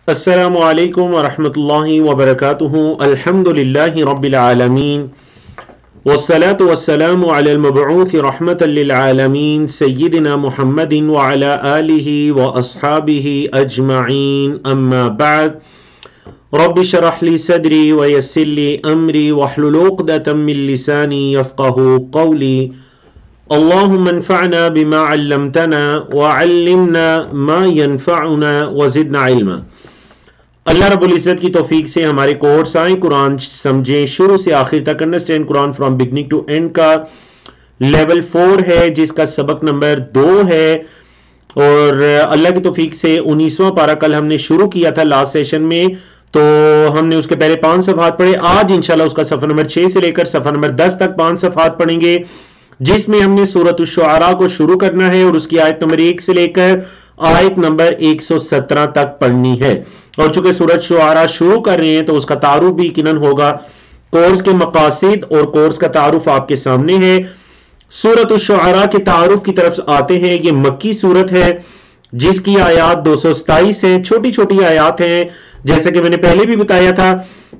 السلام علیکم ورحمۃ اللہ وبرکاتہ۔ الحمد للہ رب العالمین والصلاة والسلام علی المبعوث رحمۃ للعالمین سیدنا محمد وعلی آلہ واصحابہ اجمعین، اما بعد۔ رب اشرح لی صدری ویسر لی امری واحلل عقدۃ من لسانی یفقہوا قولی۔ اللہم انفعنا بما علمتنا وعلمنا ما ينفعنا وزدنا علما۔ اللہ رب العزت کی توفیق سے ہمارے کورس آئیں قرآن سمجھیں شروع سے آخر تک، understand Quran from beginning to end کا لیول 4 ہے، جس کا سبق نمبر 2 ہے، اور اللہ کی توفیق سے 19واں پارہ کل ہم نے شروع کیا تھا لاسٹ سیشن میں، تو ہم نے اس کے پہلے 5 صفحات پڑھے۔ آج انشاءاللہ اس کا صفحہ نمبر 6 سے لے کر صفحہ نمبر 10 تک 5 صفحات پڑھیں گے، جس میں ہم نے سورۃ الشعراء کو شروع کرنا ہے اور اس کی آیت نمبر 1 سے لے کر آیت نمبر 117 تک پڑھنی ہے۔ اور چونکہ سورۃ شعراء شروع کر رہے ہیں تو اس کا تعارف بھی یقیناً ہوگا۔ کورس کے مقاصد اور کورس کا تعارف آپ کے سامنے ہے۔ سورۃ الشعراء کے تعارف کی طرف آتے ہیں۔ یہ مکی سورت ہے جس کی آیات 227 ہیں، چھوٹی چھوٹی آیات ہیں۔ جیسا کہ میں نے پہلے بھی بتایا تھا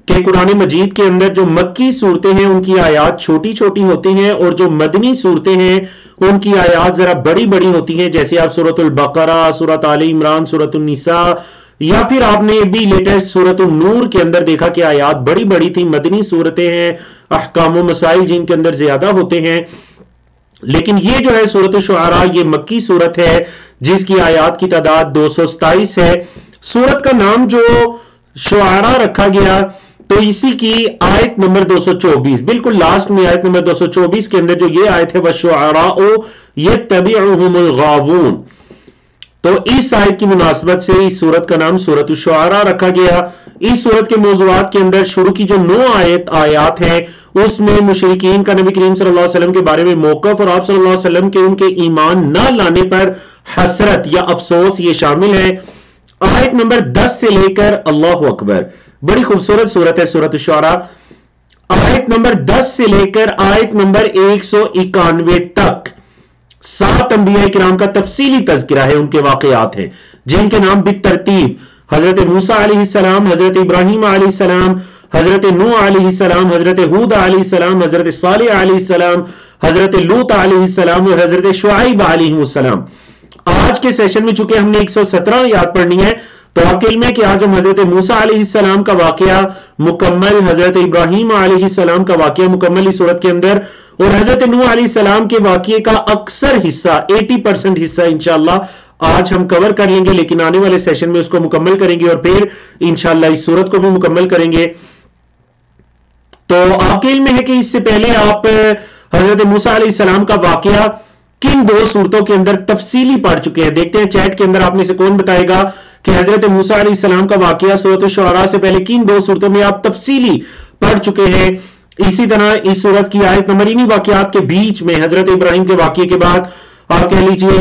کہ قرآن مجید کے اندر جو مکی صورتیں ہیں ان کی آیات چھوٹی چھوٹی ہوتی ہیں، اور جو مدنی صورتیں ہیں ان کی آیات ذرا بڑی بڑی ہوتی ہیں۔ جیسے آپ سورۃ البقرہ، سورۃ آل عمران، سورۃ النساء، یا پھر آپ نے بھی لیٹسٹ سورۃ النور کے اندر دیکھا کہ آیات بڑی بڑی تھی، مدنی صورتیں ہیں، احکام و مسائل جن کے اندر زیادہ ہوتے ہیں۔ لیکن یہ جو ہے سورۃ الشعراء یہ مکی صورت ہے جس کی آیات کی تعداد 227 ہے۔ سورت کا نام جو شعراء رکھا گیا تو اسی کی آیت نمبر 224، بالکل لاسٹ میں آیت نمبر 224 کے اندر جو یہ آیت ہے وَالشُّعَرَاءُ يَتَّبِعُهُمُ الْغَاوُونَ، تو اس آیت کی مناسبت سے اس سورت کا نام سورۃ الشعراء رکھا گیا۔ اس سورت کے موضوعات کے اندر شروع کی جو 9 آیات ہیں اس میں مشرکین کا نبی کریم صلی اللہ علیہ وسلم کے بارے میں موقف، اور آپ صلی اللہ علیہ وسلم کے ان کے ایمان نہ لانے پر حسرت یا افسوس یہ شامل ہے۔ آیت نمبر 10 سے لے کر اللہ اکبر، بڑی خوبصورت سورت ہے سورۃ الشعراء۔ آیت نمبر 10 سے لے کر آیت نمبر 191 تک 7 انبیاء کرام کا تفصیلی تذکرہ ہے، ان کے واقعات ہیں جن کے نام بالترتیب حضرت موسیٰ علیہ السلام، حضرت ابراہیم علیہ السلام، حضرت نوح علیہ السلام، حضرت ہود علیہ السلام، حضرت صالح علیہ السلام، حضرت لوط علیہ السلام اور حضرت شعیب علیہ السلام۔ آج کے سیشن میں چونکہ ہم نے 117 یاد پڑھنی ہے تو آپ کے علم ہے کہ آج ہم حضرت موسیٰ علیہ السلام کا واقعہ مکمل، حضرت ابراہیم علیہ السلام کا واقعہ مکمل اس صورت کے اندر، اور حضرت نوح علیہ السلام کے واقعے کا اکثر حصہ 80% حصہ انشاءاللہ آج ہم کور کر لیں گے، لیکن آنے والے سیشن میں اس کو مکمل کریں گے اور پھر انشاءاللہ اس صورت کو بھی مکمل کریں گے۔ تو آپ کے علم ہے کہ اس سے پہلے آپ حضرت موسیٰ علیہ السلام کا واقعہ کن 2 صورتوں کے اندر تفصیلی پڑھ چکے ہیں؟ دیکھتے ہیں چیٹ کے اندر آپ میں سے کون بتائے گا کہ حضرت موسیٰ علیہ السلام کا واقعہ سورۃ الشعراء سے پہلے کن 2 صورتوں میں آپ تفصیلی پڑھ چکے ہیں۔ اسی طرح اس صورت کی آیت نمبر انہی واقعات کے بیچ میں حضرت ابراہیم کے واقعے کے بعد آپ کہہ لیجئے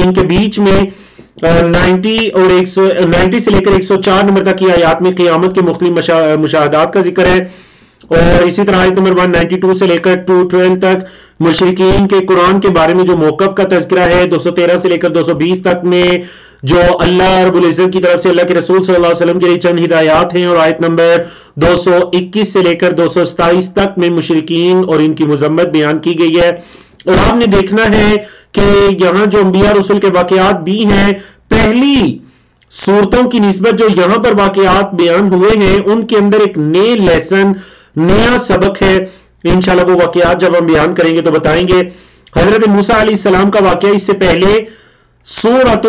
ان کے بیچ میں 90 سے لے کر 104 نمبر تک کی آیات میں قیامت کے مختلف مشاہدات کا ذکر ہے، اور اسی طرح آیت نمبر 192 سے لے کر 212 تک مشرکین کے قرآن کے بارے میں جو موقف کا تذکرہ ہے، 213 سے لے کر 220 تک میں جو اللہ رب العزت کی طرف سے اللہ کے رسول صلی اللہ علیہ وسلم کے لیے چند ہدایات ہیں، اور آیت نمبر 221 سے لے کر 227 تک میں مشرکین اور ان کی مذمت بیان کی گئی ہے۔ اور آپ نے دیکھنا ہے کہ یہاں جو انبیاء رسول کے واقعات بھی ہیں، پہلی صورتوں کی نسبت جو یہاں پر واقعات بیان ہوئے ہیں ان کے اندر ایک نئے لیسن، نیا سبق ہے۔ انشاءاللہ وہ واقعات جب ہم بیان کریں گے تو بتائیں گے۔ حضرت موسیٰ علیہ السلام کا واقعہ اس سے پہلے سورۃ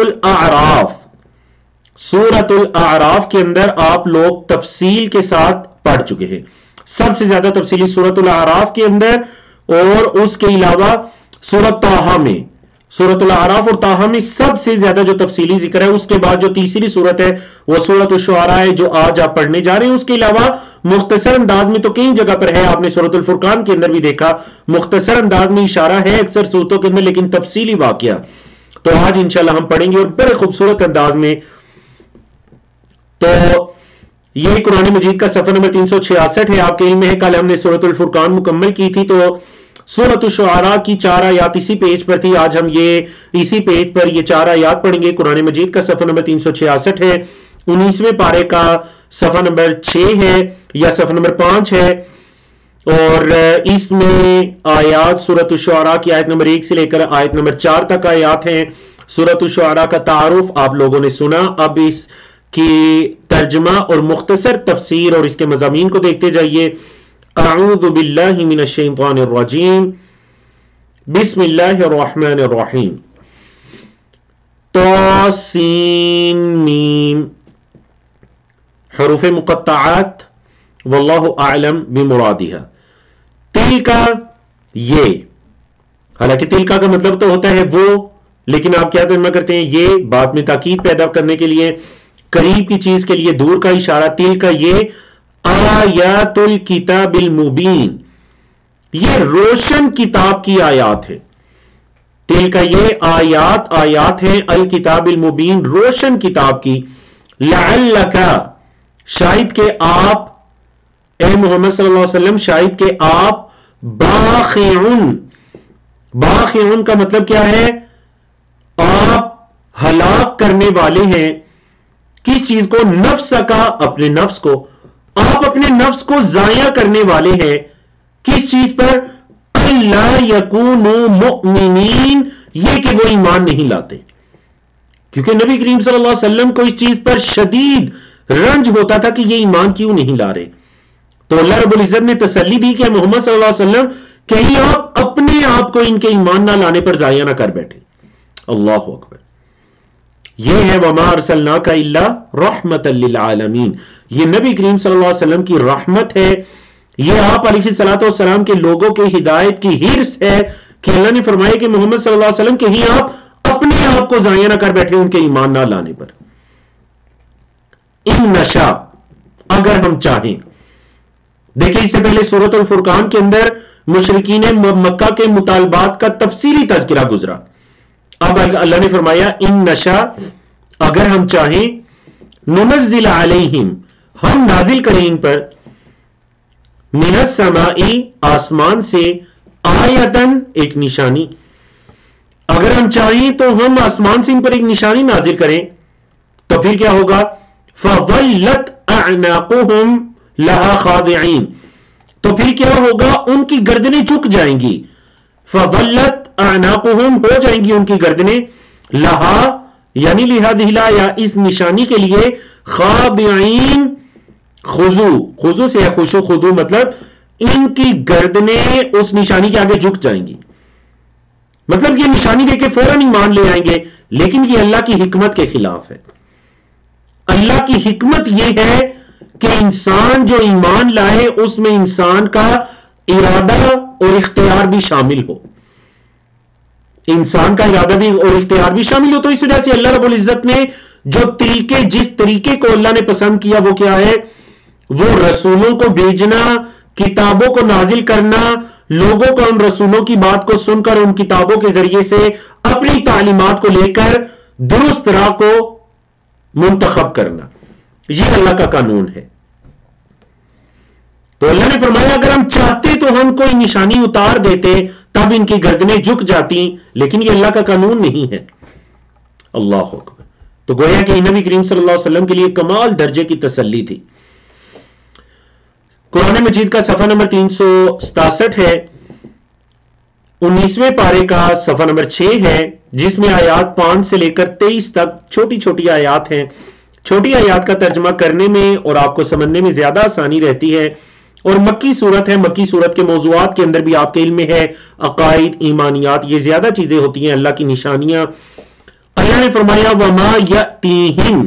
الاعراف کے اندر آپ لوگ تفصیل کے ساتھ پڑھ چکے ہیں، سب سے زیادہ تفصیلی سورۃ الاعراف کے اندر، اور اس کے علاوہ سورۃ طٰہٰ میں، سورۃ الاعراف اور طٰہٰ میں سب سے زیادہ جو تفصیلی ذکر ہے۔ اس کے بعد جو تیسری سورت ہے وہ سورۃ الشعراء ہے جو آج آپ پڑھنے جا رہے ہیں۔ اس کے علاوہ مختصر انداز میں تو کئی جگہ پر ہے، آپ نے سورۃ الفرقان کے اندر بھی دیکھا، مختصر انداز میں اشارہ ہے اکثر صورتوں کے اندر، لیکن تفصیلی واقعہ تو آج انشاءاللہ ہم پڑھیں گے اور بڑے خوبصورت انداز میں۔ تو یہ قرآن مجید کا صفحہ نمبر 366 ہے، آپ کے علم میں ہے کل ہم نے سورۃ الفرقان مکمل کی تھی، تو سورۃ الشعراء کی 4 آیات اسی پیج پر تھی۔ آج ہم اسی پیج پر یہ 4 آیات پڑھیں گے۔ قرآن مجید کا صفحہ نمبر 366 ہے۔ 19ویں پارے کا صفحہ نمبر 6 ہے یا صفحہ نمبر 5 ہے، اور اس میں آیات سورۃ الشعراء کی آیت نمبر 1 سے لے کر آیت نمبر 4 تک آیات ہیں۔ سورۃ الشعراء کا تعارف آپ لوگوں نے سنا، اب اس کی ترجمہ اور مختصر تفسیر اور اس کے مضامین کو دیکھتے جائیے۔ اعوذ باللہ من الشیطان الرجیم، بسم اللہ الرحمن الرحیم۔ طاسین میم، حروف مقطعات، واللہ اعلم بمرادها۔ تل کا یہ، حالانکہ تل کا مطلب تو ہوتا ہے وہ، لیکن آپ کیا ترجمہ کرتے ہیں؟ یہ بات میں تاکید پیدا کرنے کے لیے، قریب کی چیز کے لیے دور کا اشارہ۔ تل کا یہ آیات الکتاب المبین، یہ روشن کتاب کی آیات ہے۔ تل کا یہ آیات ہیں الکتاب المبین، روشن کتاب کی۔ لعلک، شاید کہ آپ اے محمد صلی اللہ علیہ وسلم، شاید کہ آپ باخعن کا مطلب کیا ہے؟ آپ ہلاک کرنے والے ہیں۔ کس چیز کو؟ نفس کا، اپنے نفس کو۔ آپ اپنے نفس کو ضائع کرنے والے ہیں۔ کس چیز پر؟ اللہ یکونوا مؤمنین، یہ کہ وہ ایمان نہیں لاتے، کیونکہ نبی کریم صلی اللہ علیہ وسلم کو اس چیز پر شدید رنج ہوتا تھا کہ یہ ایمان کیوں نہیں لا رہے۔ تو اللہ رب العزت نے تسلی دی کہ محمد صلی اللہ علیہ وسلم کہیں آپ اپنے آپ کو ان کے ایمان نہ لانے پر ضائع نہ کر بیٹھے۔ اللہ اکبر۔ یہ ہے وما ارسلناک الا رحمۃ للعالمین، یہ نبی کریم صلی اللہ علیہ وسلم کی رحمت ہے، یہ آپ علیہ الصلوۃ والسلام کے لوگوں کے ہدایت کی حرص ہے کہ اللہ نے فرمایا کہ محمد صلی اللہ علیہ وسلم کہیں آپ اپنے آپ کو ضائع نہ کر بیٹھے ان کے ایمان نہ لانے پر۔ ان نشاء، اگر ہم چاہیں، دیکھیں اس سے پہلے سورۃ الفرقان کے اندر مشرکین مکہ کے مطالبات کا تفصیلی تذکرہ گزرا، اب اللہ نے فرمایا ان نشاء، اگر ہم چاہیں، ننزل علیہم، ہم نازل کریں ان پر، من السماء، آسمان سے، آیتن، ایک نشانی، اگر ہم چاہیں تو ہم آسمان سے ان پر ایک نشانی نازل کریں، تو پھر کیا ہوگا؟ فَظَلَّتْ أَعْنَاقُهُمْ لَهَا خَاضِعِينَ، تو پھر کیا ہوگا؟ ان کی گردنیں جھک جائیں گی۔ فَظَلَّتْ أَعْنَاقُهُمْ، ہو جائیں گی ان کی گردنیں، لَهَا یعنی لہذا یا اس نشانی کے لیے، خَاضِعِينَ، خضوع سے خشوع، خضوع مطلب ان کی گردنیں اس نشانی کے آگے جھک جائیں گی، مطلب یہ نشانی دے کے فوراً ایمان لے آئیں گے، لیکن یہ اللہ کی حکمت کے خلاف ہے۔ اللہ کی حکمت یہ ہے کہ انسان جو ایمان لائے اس میں انسان کا ارادہ اور اختیار بھی شامل ہو، انسان کا ارادہ بھی اور اختیار بھی شامل ہو۔ تو اس وجہ سے اللہ رب العزت نے جو طریقے، جس طریقے کو اللہ نے پسند کیا وہ کیا ہے؟ وہ رسولوں کو بھیجنا، کتابوں کو نازل کرنا، لوگوں کو ان رسولوں کی بات کو سن کر ان کتابوں کے ذریعے سے اپنی تعلیمات کو لے کر درست راہ کو منتخب کرنا، یہ اللہ کا قانون ہے۔ تو اللہ نے فرمایا اگر ہم چاہتے تو ہم کوئی نشانی اتار دیتے، تب ان کی گردنیں جھک جاتی، لیکن یہ اللہ کا قانون نہیں ہے۔ اللہ اکبر۔ تو گویا کہ نبی کریم صلی اللہ علیہ وسلم کے لیے کمال درجے کی تسلی تھی۔ قرآن مجید کا صفحہ نمبر 367 ہے، 19ویں پارے کا صفحہ نمبر 6 ہے، جس میں آیات 5 سے لے کر 23 تک چھوٹی چھوٹی آیات ہیں۔ چھوٹی آیات کا ترجمہ کرنے میں اور آپ کو سمجھنے میں زیادہ آسانی رہتی ہے، اور مکی صورت ہے، مکی صورت کے موضوعات کے اندر بھی آپ کے علم میں ہے، عقائد، ایمانیات، یہ زیادہ چیزیں ہوتی ہیں، اللہ کی نشانیاں۔ اللہ نے فرمایا وما یأتیہم،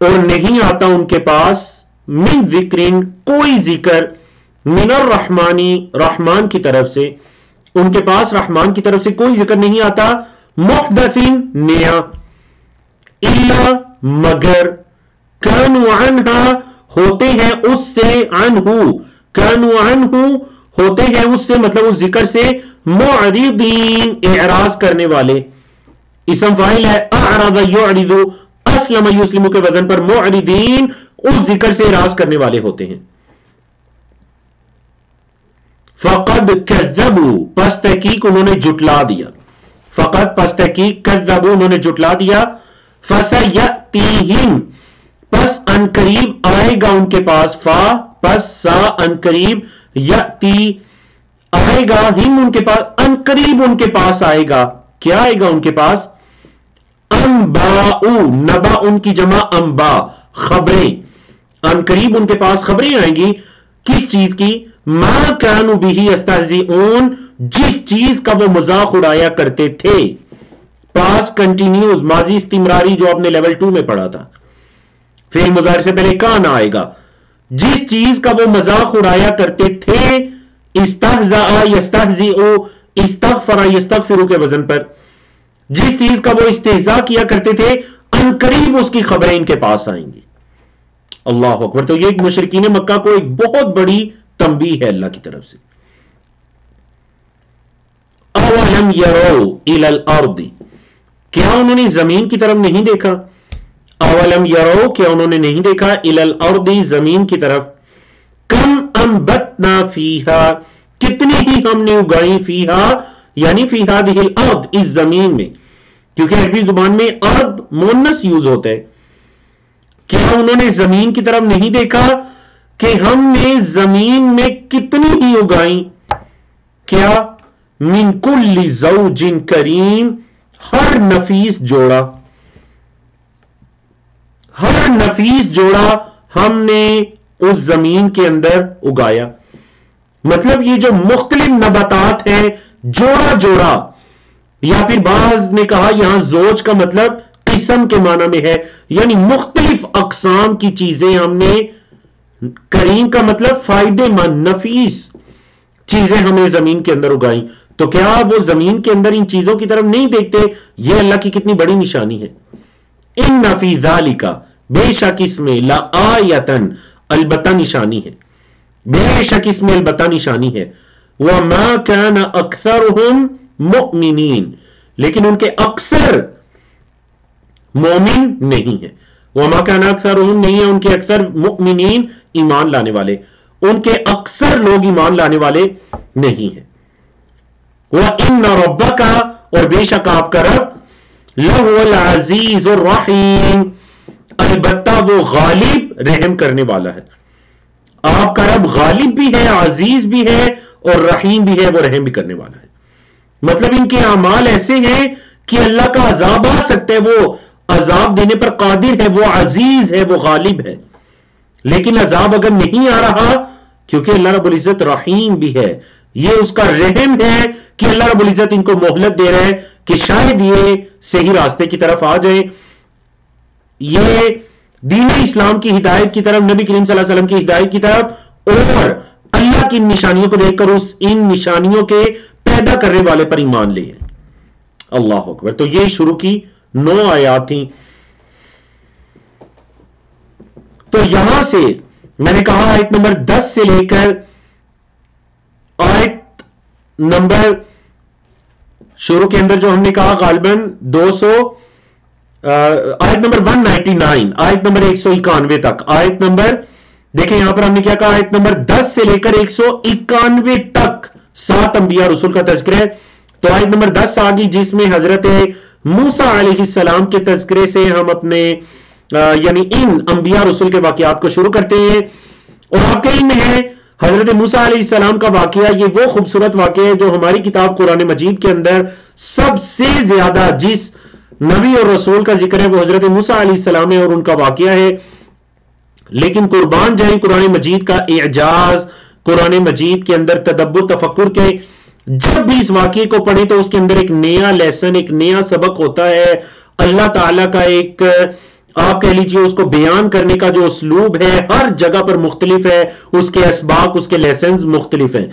اور نہیں آتا ان کے پاس، من ذکرین، کوئی ذکر، من الرحمانی، رحمان کی طرف سے، ان کے پاس رحمان کی طرف سے کوئی ذکر نہیں آتا، محدثین، نیا، الا، مگر، کانوا عنہا، ہوتے ہیں اس سے، عنہ، کانوا عنہ، ہوتے ہیں اس سے، مطلب اس ذکر سے، معرضین، اعراض کرنے والے۔ اسم فاعل ہے اعرض یعرض، اسلم یسلم کے وزن پر معرضین، اس ذکر سے اعراض کرنے والے ہوتے ہیں۔ فقد کذبوا، پس تحقیق انہوں نے جھٹلا دیا، فقط پس تحقیق، کذبوا انہوں نے جھٹلا دیا، فَسَيَأْتِيهِمْ پس ان قریب آئے گا ان کے پاس، فا پس سا ان قریب، یأتی آئے گا، ہم ان کے پاس، ان قریب ان کے پاس آئے گا، کیا آئے گا ان کے پاس؟ انباء، نبا ان کی جمع انبا، خبریں، ان قریب ان کے پاس خبریں آئیں گی، کس چیز کی؟ ما کانوا بہ یستہزئون، جس چیز کا وہ مذاق اڑایا کرتے تھے. پاس کنٹینیوز، ماضی استمراری، جو آپ نے لیول 2 میں پڑھا تھا، فعل مضارع سے پہلے کان آئے گا. جس چیز کا وہ مذاق اڑایا کرتے تھے، استہزأ یستہزئ، استغفر یستغفر کے وزن پر، جس چیز کا وہ استہزاء کیا کرتے تھے، ان قریب اس کی خبریں ان کے پاس آئیں گی. اللہ اکبر. تو یہ ایک مشرکین مکہ کو ایک بہت بڑی تنبیہ ہے اللہ کی طرف سے. اولم یروا الی الارض، کیا انہوں نے زمین کی طرف نہیں دیکھا؟ اولم یروا، کیا انہوں نے نہیں دیکھا؟ الی الارض، زمین کی طرف. کم انبتنا فیہا، کتنی ہی ہم نے اگائی، فیہا یعنی فی ہذہ الارض، اس زمین میں، کیونکہ عربی زبان میں ارض مؤنث یوز ہوتا ہے. کیا انہوں نے زمین کی طرف نہیں دیکھا کہ ہم نے زمین میں کتنی ہی اگائیں؟ کیا؟ من کل زوج کریم، ہر نفیس جوڑا، ہر نفیس جوڑا ہم نے اس زمین کے اندر اگایا. مطلب یہ جو مختلف نباتات ہیں، جوڑا جوڑا، یا پھر بعض نے کہا یہاں زوج کا مطلب قسم کے معنی میں ہے، یعنی مختلف اقسام کی چیزیں ہم نے، کریم کا مطلب فائدے مند، نفیس چیزیں ہم نے زمین کے اندر اگائیں. تو کیا وہ زمین کے اندر ان چیزوں کی طرف نہیں دیکھتے؟ یہ اللہ کی کتنی بڑی نشانی ہے. ان فی ذالک، بے شک اس میں، لآیۃ، البتہ نشانی ہے، بے شک اس میں البتہ نشانی ہے. وَمَا كَانَ أَكْثَرُهُمْ مُؤْمِنِينَ، لیکن ان کے اکثر مومن نہیں ہے. وَمَا كَانَ أَكْثَرُهُمْ نہیں ہے ان کے اکثر، مؤمنین ایمان لانے والے، ان کے اکثر لوگ ایمان لانے والے نہیں ہیں. وَإِنَّ رَبَّكَ، اور بے شک آپ کا رب، لَهُوَ الْعَزِيزُ الرَّحِيمُ، البتہ وہ غالب رحم کرنے والا ہے. آپ کا رب غالب بھی ہے، عزیز بھی ہے، اور رحیم بھی ہے، وہ رحم بھی کرنے والا ہے. مطلب ان کے اعمال ایسے ہیں کہ اللہ کا عذاب آ سکتا ہے، وہ عذاب دینے پر قادر ہے، وہ عزیز ہے، وہ غالب ہے. لیکن عذاب اگر نہیں آ رہا، کیونکہ اللہ رب العزت رحیم بھی ہے، یہ اس کا رحم ہے کہ اللہ رب العزت ان کو مہلت دے رہا ہے کہ شاید یہ صحیح راستے کی طرف آ جائیں، یہ دین اسلام کی ہدایت کی طرف، نبی کریم صلی اللہ علیہ وسلم کی ہدایت کی طرف، اور اللہ کی نشانیوں کو دیکھ کر ان نشانیوں کے پیدا کرنے والے پر ایمان لے. اللہ اکبر. تو یہ شروع کی 9 آیات تھیں. تو یہاں سے میں نے کہا آیت نمبر 10 سے لے کر آیت نمبر شروع کے اندر جو ہم نے کہا غالباً 200، آیت نمبر 199، آیت نمبر 191 تک، آیت نمبر دیکھیں یہاں پر ہم نے کیا کہا، آیت نمبر 10 سے لے کر 191 تک 7 انبیاء رسول کا تذکرہ ہے. تو آیت نمبر 10 آگی جس میں حضرت موسیٰ علیہ السلام کے تذکرے سے ہم اپنے یعنی ان انبیاء رسول کے واقعات کو شروع کرتے ہیں. اور آپ کے علم ہے حضرت موسیٰ علیہ السلام کا واقعہ، یہ وہ خوبصورت واقعہ ہے جو ہماری کتاب قرآن مجید کے اندر سب سے زیادہ جس نبی اور رسول کا ذکر ہے وہ حضرت موسیٰ علیہ السلام ہے اور ان کا واقعہ ہے. لیکن قربان جائیں قرآن مجید کا اعجاز، قرآن مجید کے اندر تدبر تفکر کے، جب بھی اس واقعے کو پڑھیں تو اس کے اندر ایک نیا لیسن، ایک نیا سبق ہوتا ہے. اللہ تعالیٰ کا ایک، آپ کہہ لیجئے اس کو بیان کرنے کا جو اسلوب ہے ہر جگہ پر مختلف ہے، اس کے اسباق، اس کے لیسنز مختلف ہیں.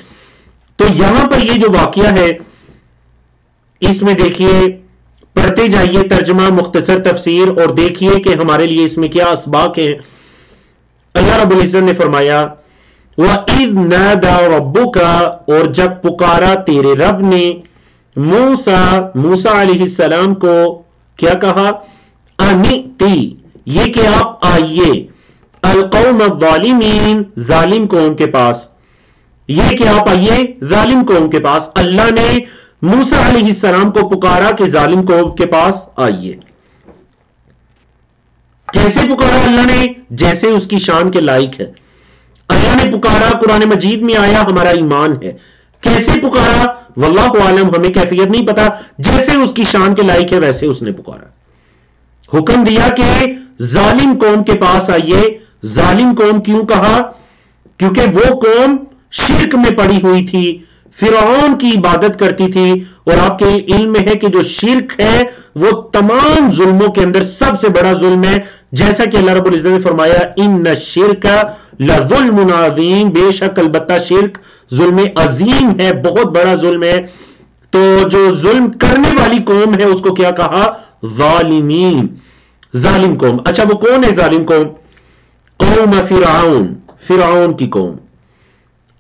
تو یہاں پر یہ جو واقعہ ہے اس میں دیکھیے، پڑھتے جائیے ترجمہ، مختصر تفسیر، اور دیکھیے کہ ہمارے لیے اس میں کیا اسباق ہیں. اللہ رب العزت نے فرمایا وَإِذْ نَادَى رَبُّكَ، اور جب پکارا تیرے رب نے موسیٰ علیہ السلام کو، کیا کہا؟ اَنِئْتِي، یہ کہ آپ آئیے، القوم الظالمین، ظالم قوم کے پاس، یہ کہ آپ آئیے ظالم قوم کے پاس. اللہ نے موسیٰ علیہ السلام کو پکارا کہ ظالم قوم کے پاس آئیے. کیسے پکارا اللہ نے؟ جیسے اس کی شان کے لائق ہے. اللہ نے پکارا، قرآن مجید میں آیا ہمارا ایمان ہے. کیسے پکارا واللہ عالم، ہمیں کیفیت نہیں پتا، جیسے اس کی شان کے لائق ہے ویسے اس نے پکارا. حکم دیا کہ ظالم قوم کے پاس آئیے. ظالم قوم کیوں کہا؟ کیونکہ وہ قوم شرک میں پڑی ہوئی تھی، فرعون کی عبادت کرتی تھی. اور آپ کے علم میں ہے کہ جو شرک ہے وہ تمام ظلموں کے اندر سب سے بڑا ظلم ہے، جیسا کہ اللہ رب العزت نے فرمایا ان الشرک لظلم عظیم، بے شک البتہ شرک ظلم عظیم ہے، بہت بڑا ظلم ہے. تو جو ظلم کرنے والی قوم ہے اس کو کیا کہا؟ ظالمین، ظالم قوم. اچھا وہ کون ہے ظالم قوم؟ قوم فرعون، فرعون کی قوم.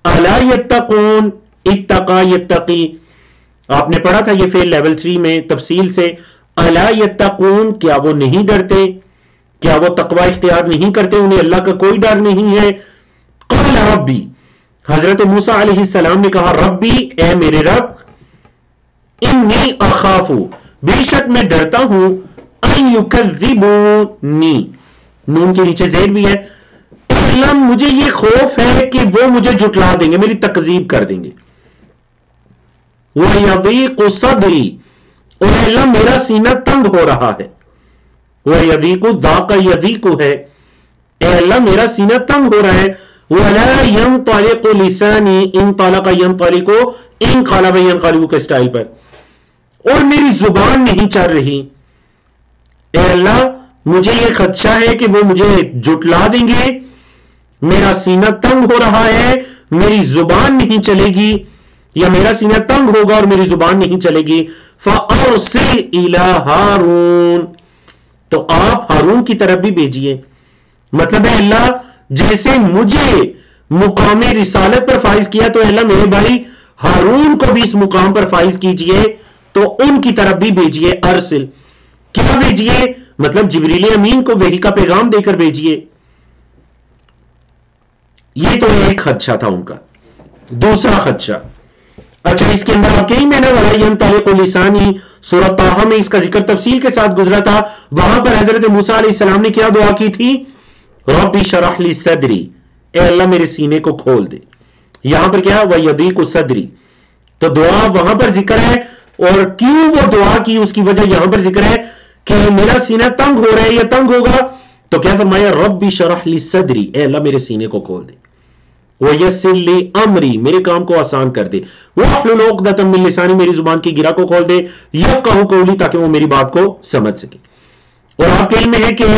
الا یتقون، اتقا یتقی، آپ نے پڑھا تھا یہ فعل لیول 3 میں تفصیل سے. الا یتقون، کیا وہ نہیں ڈرتے؟ کیا وہ تقوی اختیار نہیں کرتے؟ انہیں اللہ کا کوئی ڈر نہیں ہے. قال ربی، حضرت موسیٰ علیہ السلام نے کہا ربی، اے میرے رب، انی اخاف، بے شک میں ڈرتا ہوں، ان یکذبونی، نون کے نیچے زیر بھی ہے، اللہ مجھے یہ خوف ہے کہ وہ مجھے جھٹلا دیں گے، میری تکذیب کر دیں گے. وَيَضِيقُ صَدْرِي، اور اللہ میرا سینہ تنگ ہو رہا ہے. وَيَضِيقُ ذَاقَ يَضِيقُ ہے، اے اللہ میرا سینہ تنگ ہو رہا ہے. وَلَا يَنْطَلِقُ لِسَانِي انطلق ينطلق انقلب ينقلب کے سٹائل پر، اور میری زبان نہیں چل رہی. اے اللہ مجھے یہ خدشہ ہے کہ وہ مجھے جھٹلا دیں گے، میرا سینہ تنگ ہو رہا ہے، میری زبان نہیں چلے گی، یا میرا سینہ تنگ ہوگا اور میری زبان نہیں چلے گی. فَأَرْسِلْ إِلَىٰ هَارُونَ، تو آپ ہارون کی طرف بھی بھیجئے. مطلب ہے اللہ جیسے مجھے مقام رسالت پر فائز کیا تو اللہ میرے بھائی ہارون کو بھی اس مقام پر فائز کیجئے، تو ان کی طرف بھی بھیجئے. ارسل کیا بھیجئے؟ مطلب جبریل امین کو وحی کا پیغام دے کر بھیجئے. یہ تو ایک خدشہ تھا ان کا. دوسرا خدشہ، اچھا اس کے اندر آپ کہیں میں نے وَلَا يَنْطَلِقُ لِسَانِي، سورۃ طٰہٰ میں اس کا ذکر تفصیل کے ساتھ گزرا تھا. وہاں پر حضرت موسیٰ علیہ السلام نے کیا دعا کی تھی؟ رَبِّ اشْرَحْ لِي صَدْرِي، اے اللہ میرے سینے کو کھول دے. یہاں پر کیا وَيَضِيقُ صَدْرِي، تو دعا وہاں پر ذکر ہے، اور کیوں وہ دعا کی اس کی وجہ یہاں پر ذکر ہے کہ میرا سینہ تنگ ہو رہا ہے یا تنگ ہوگا. تو کیا فرمایا؟ رَبِّ اشْرَحْ لِي صَدْرِي، اے اللہ میرے سینے کو کھول دے. وَيَسِّرْ لِي أَمْرِي، میرے کام کو آسان کر دے. وَاحْلُلْ عُقْدَةً مِّن لِّسَانِي، میری زبان کی گرہ کو کھول دے. يَفْقَهُوا قَوْلِي، تاکہ وہ میری بات کو سمجھ سکے. اور آپ کے علم میں ہے کہ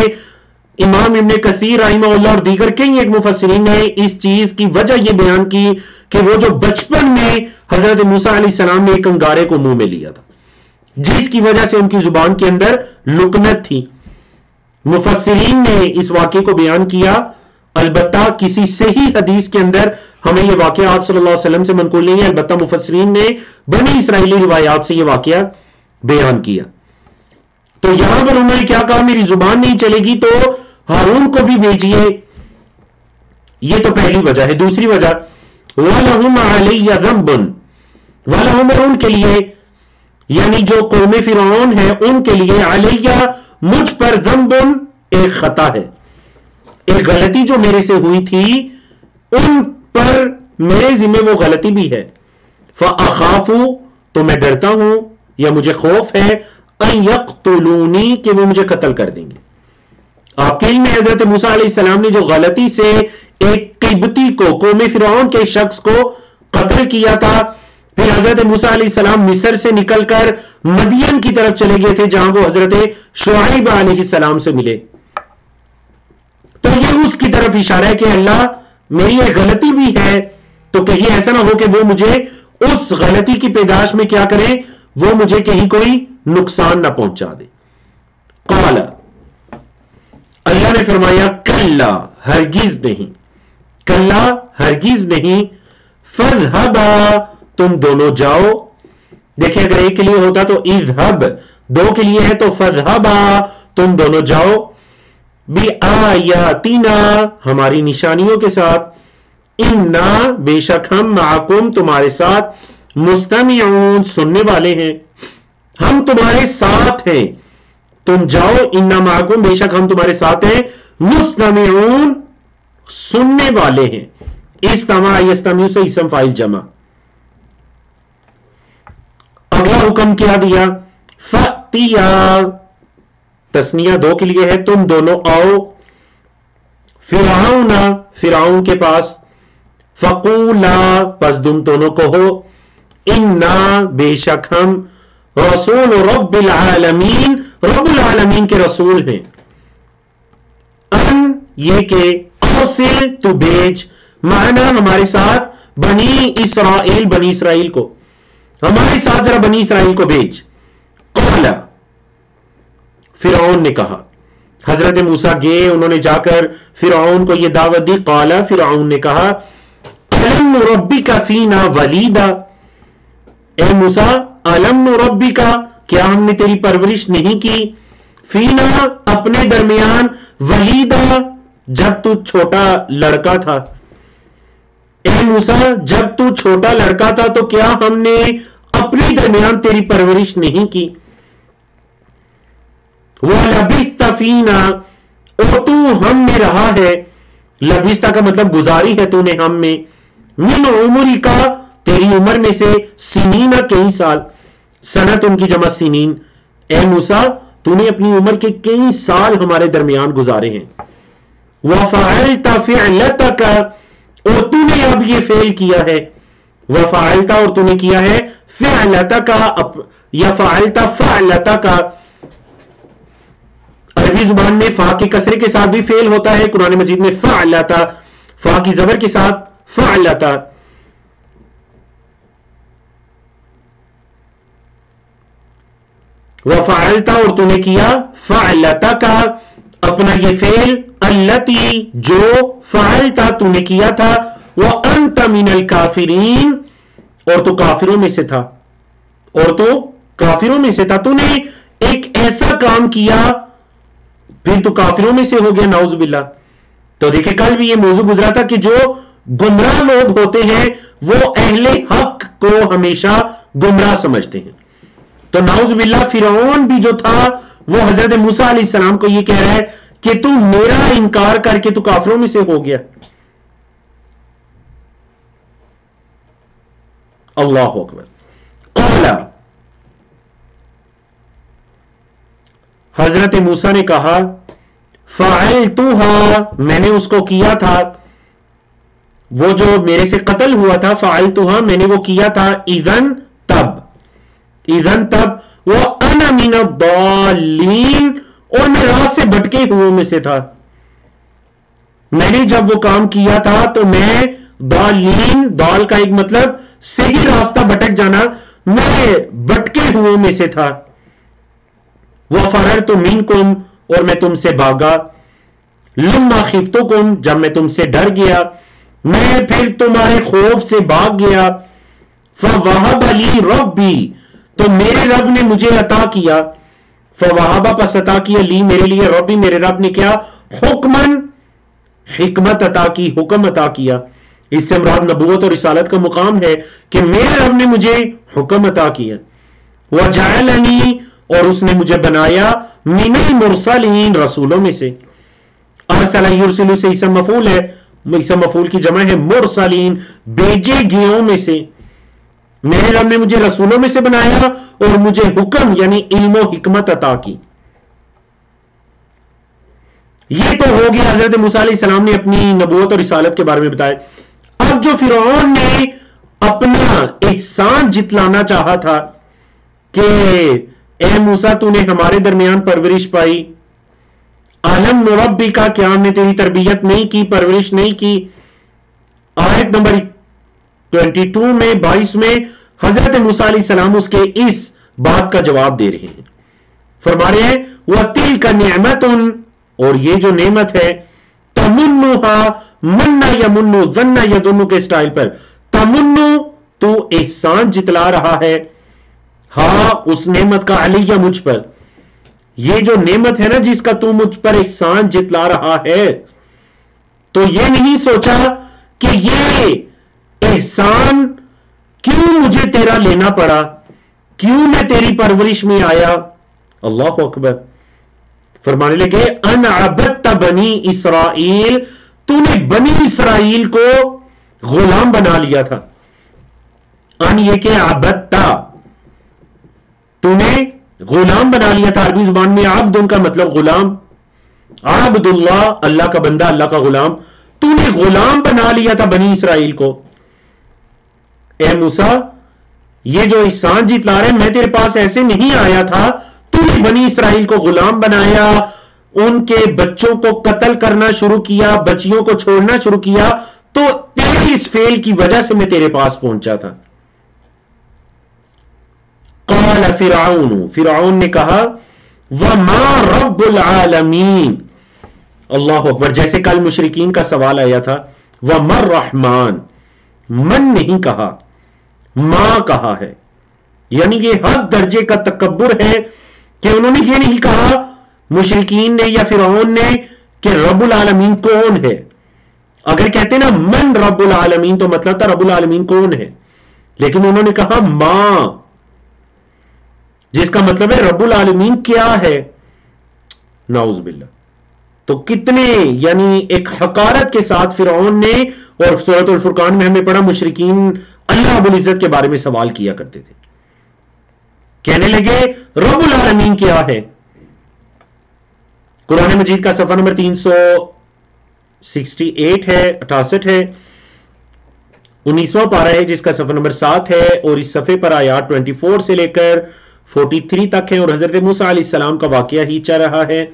امام ابن کثیر رحمہ اللہ اور دیگر کئی ایک مفسرین نے اس چیز کی وجہ یہ بیان کی کہ وہ جو بچپن میں حضرت موسیٰ علیہ السلام نے ایک انگارے کو منہ میں لیا تھا، جس کی وجہ سے ان کی زبان کے اندر لکنت تھی. مفسرین نے اس واقعے کو بیان کیا. البتہ کسی صحیح حدیث کے اندر ہمیں یہ واقعہ آپ صلی اللہ علیہ وسلم سے منقول نہیں ہے، البتہ مفسرین نے بنی اسرائیلی روایات سے یہ واقعہ بیان کیا. تو یہاں پر انہوں نے کیا کہا؟ میری زبان نہیں چلے گی تو ہارون کو بھی بھیجیے. یہ تو پہلی وجہ ہے. دوسری وجہ وَلَهُمْ عَلَيَّ ذَنْبٌ، وَلَهُمْ، اور ان کے لیے، یعنی جو قوم فرعون ہے ان کے لیے، علیہ مجھ پر، ذنبن ایک خطا ہے، ایک غلطی جو میرے سے ہوئی تھی ان پر میرے ذمہ وہ غلطی بھی ہے. فَأَخَافُ، تو میں ڈرتا ہوں یا مجھے خوف ہے، أَن يَقْتُلُونِي، کہ وہ مجھے قتل کر دیں گے. آپ کے علم میں حضرت موسیٰ علیہ السلام نے جو غلطی سے ایک قبطی کو، قوم فرعون کے شخص کو قتل کیا تھا، پھر حضرت موسیٰ علیہ السلام مصر سے نکل کر مدین کی طرف چلے گئے تھے جہاں وہ حضرت شعیب علیہ السلام سے ملے. تو یہ اس کی طرف اشارہ ہے کہ اللہ میری ایک غلطی بھی ہے، تو کہیں ایسا نہ ہو کہ وہ مجھے اس غلطی کی پیداش میں کیا کریں، وہ مجھے کہیں کوئی نقصان نہ پہنچا دے. قال، اللہ نے فرمایا کلا، ہرگز نہیں، کلا ہرگز نہیں، فاذهبا، تم دونوں جاؤ. دیکھیں اگر ایک کے لیے ہوتا تو اذهب، دو کے لیے ہے تو فاذهبا، تم دونوں جاؤ، بآیاتنا، ہماری نشانیوں کے ساتھ، انا، بے شک ہم، معکم، تمہارے ساتھ، مستمعون، سننے والے ہیں، ہم تمہارے ساتھ ہیں. تم جاؤ، انا معکم، بے شک ہم تمہارے ساتھ ہیں، مستمعون، سننے والے ہیں. استماع یستمع سے اسم فاعل جمع. اگلا حکم کیا دیا؟ فَأْتِيَا، تسنیہ دو کے لیے ہے، تم دونوں آؤ، فرعون، فرعون کے پاس، فقولا، پس تم دونوں کہو، انا، بے شک ہم، رسول رب العالمین، رب العالمین کے رسول ہیں. ان، یہ کہ، ارسل، تو بھیج، معنا، ہمارے ساتھ، بنی اسرائیل، بنی اسرائیل کو، ہمارے ساتھ ذرا بنی اسرائیل کو بھیج. قال، فرعون نے کہا. حضرت موسیٰ گئے، انہوں نے جا کر فرعون کو یہ دعوت دی. قال، فرعون نے کہا، الم نربک فینا ولیدا، اے موسیٰ، الم نربک، کیا ہم نے تیری پرورش نہیں کی، فینا، اپنے درمیان، ولیدا، جب تو چھوٹا لڑکا تھا. اے موسیٰ، جب تو چھوٹا لڑکا تھا تو کیا ہم نے اپنے درمیان تیری پرورش نہیں کی. وَلَبِثْتَ فِينَا، اور تو ہم میں رہا ہے، لبثت کا مطلب گزاری ہے تو نے ہم میں، من عمرک، تیری عمر میں سے، سنین، کئی سال، سنت ان کی جمع سنین. اے موسیٰ، تو نے اپنی عمر کے کئی سال ہمارے درمیان گزارے ہیں. وَفَعَلْتَ فِعْلَتَكَ، اور تو نے اب یہ فعل کیا ہے. وَفَعَلْتَ، اور تو نے کیا ہے، فِعْلَتَكَ، یا فَعَلْتَ فَعْلَتَكَ. عربی زبان میں فا کے کسرے کے ساتھ بھی فعل ہوتا ہے، قرآن مجید میں فعلت، فا کی زبر کے ساتھ فعلت. وفعلت، اور تو نے کیا، فعلتک، اپنا یہ فعل، التی، جو، فعلت، تو نے کیا تھا، وانت من الکافرین، اور تو کافروں میں سے تھا، اور تو کافروں میں سے تھا. تو نے ایک ایسا کام کیا پھر تو کافروں میں سے ہو گیا، نعوذ باللہ. تو دیکھیں کل بھی یہ موضوع گزرا تھا کہ جو گمراہ لوگ ہوتے ہیں وہ اہل حق کو ہمیشہ گمراہ سمجھتے ہیں. تو نعوذ باللہ فرعون بھی جو تھا وہ حضرت موسیٰ علیہ السلام کو یہ کہہ رہا ہے کہ تو میرا انکار کر کے تو کافروں میں سے ہو گیا. اللہ اکبر. قال، حضرت موسیٰ نے کہا، فعلتها، میں نے اس کو کیا تھا، وہ جو میرے سے قتل ہوا تھا، فعلتها، میں نے وہ کیا تھا، اذن، تب، اذن، تب، وانا من الضالین، اور میں راہ سے بھٹکے ہوئے میں سے تھا. میں نے جب وہ کام کیا تھا تو میں ضالین، دال کا ایک مطلب صحیح راستہ بھٹک جانا، میں بھٹکے ہوئے میں سے تھا. وَفَرَرْتُ مِنْكُمْ، اور میں تم سے بھاگا، لَمَّا خِفْتُكُمْ، جب میں تم سے ڈر گیا، میں پھر تمہارے خوف سے بھاگ گیا. فَوَهَبَ لِي رَبِّي، تو میرے رب نے مجھے عطا کیا، فَوَهَبَ، پس عطا کیا، لی، میرے لیے، ربی، میرے رب نے کیا، حکمن، حکمت عطا کی، حکم عطا کیا. اس سے مراد نبوت اور رسالت کا مقام ہے کہ میرے رب نے مجھے حکم عطا کیا. وَجَعَلَنِي، اور اس نے مجھے بنایا، من المرسلین، رسولوں میں سے. ارسل یرسل سے اسم مفعول ہے، اسم مفعول کی جمع ہے مرسلین، بھیجے گئوں میں سے. میرے رب نے مجھے رسولوں میں سے بنایا اور مجھے حکم یعنی علم و حکمت عطا کی. یہ تو ہو گیا حضرت موسیٰ علیہ السلام نے اپنی نبوت اور رسالت کے بارے میں بتایا. اب جو فرعون نے اپنا احسان جتلانا چاہا تھا کہ اے موسیٰ تو نے ہمارے درمیان پرورش پائی، عالم نربی کا، کیا ہم نے تیری تربیت نہیں کی، پرورش نہیں کی. آیت نمبر 22 میں 22 میں حضرت موسیٰ علیہ السلام اس کے اس بات کا جواب دے رہے ہیں. فرما رہے ہیں وَتِلْكَ نِعْمَةٌ، اور یہ جو نعمت ہے، تَمُنُّهَا، مَنَّ يَمُنُّ، ظَنَّ يَدُنُّ کے سٹائل پر، تَمُنُّ، تو احسان جتلا رہا ہے، ہاں اس نعمت کا علیہ مجھ پر. یہ جو نعمت ہے نا جس کا تو مجھ پر احسان جتلا رہا ہے، تو یہ نہیں سوچا کہ یہ احسان کیوں مجھے تیرا لینا پڑا، کیوں میں تیری پرورش میں آیا. اللہ اکبر. فرمانے لگے ان عبدت بنی اسرائیل، تو نے بنی اسرائیل کو غلام بنا لیا تھا. ان یہ کہ عبدتا، تو نے غلام بنا لیا تھا. عربی زبان میں عبد ان کا مطلب غلام، عبد اللہ اللہ کا بندہ، اللہ کا غلام. تو نے غلام بنا لیا تھا بنی اسرائیل کو. اے موسیٰ یہ جو احسان جتلا رہے، میں تیرے پاس ایسے نہیں آیا تھا، تو نے بنی اسرائیل کو غلام بنایا، ان کے بچوں کو قتل کرنا شروع کیا، بچیوں کو چھوڑنا شروع کیا، تو تیری اس فعل کی وجہ سے میں تیرے پاس پہنچا تھا. قال فرعون، فرعون نے کہا وما رب العالمین. اللہ اکبر. جیسے کل مشرکین کا سوال آیا تھا وما الرحمن، من نہیں کہا، ماں کہا ہے. یعنی یہ حد درجے کا تکبر ہے کہ انہوں نے یہ نہیں کہا مشرکین نے یا فرعون نے کہ رب العالمین کون ہے. اگر کہتے نا من رب العالمین تو مطلب تھا رب العالمین کون ہے، لیکن انہوں نے کہا ماں، جس کا مطلب ہے رب العالمین کیا ہے. نعوذ باللہ. تو کتنے یعنی ایک حقارت کے ساتھ فرعون نے، اور سورۃ الفرقان میں ہم نے پڑھا مشرکین اللہ رب العزت کے بارے میں سوال کیا کرتے تھے، کہنے لگے رب العالمین کیا ہے. قرآن مجید کا صفحہ نمبر 368 ہے، 68 ہے، 19واں پارہ ہے جس کا صفحہ نمبر 7 ہے، اور اس صفحے پر آیات 24 سے لے کر 43 تک ہے، اور حضرت موسیٰ علیہ السلام کا واقعہ ہی چل رہا ہے.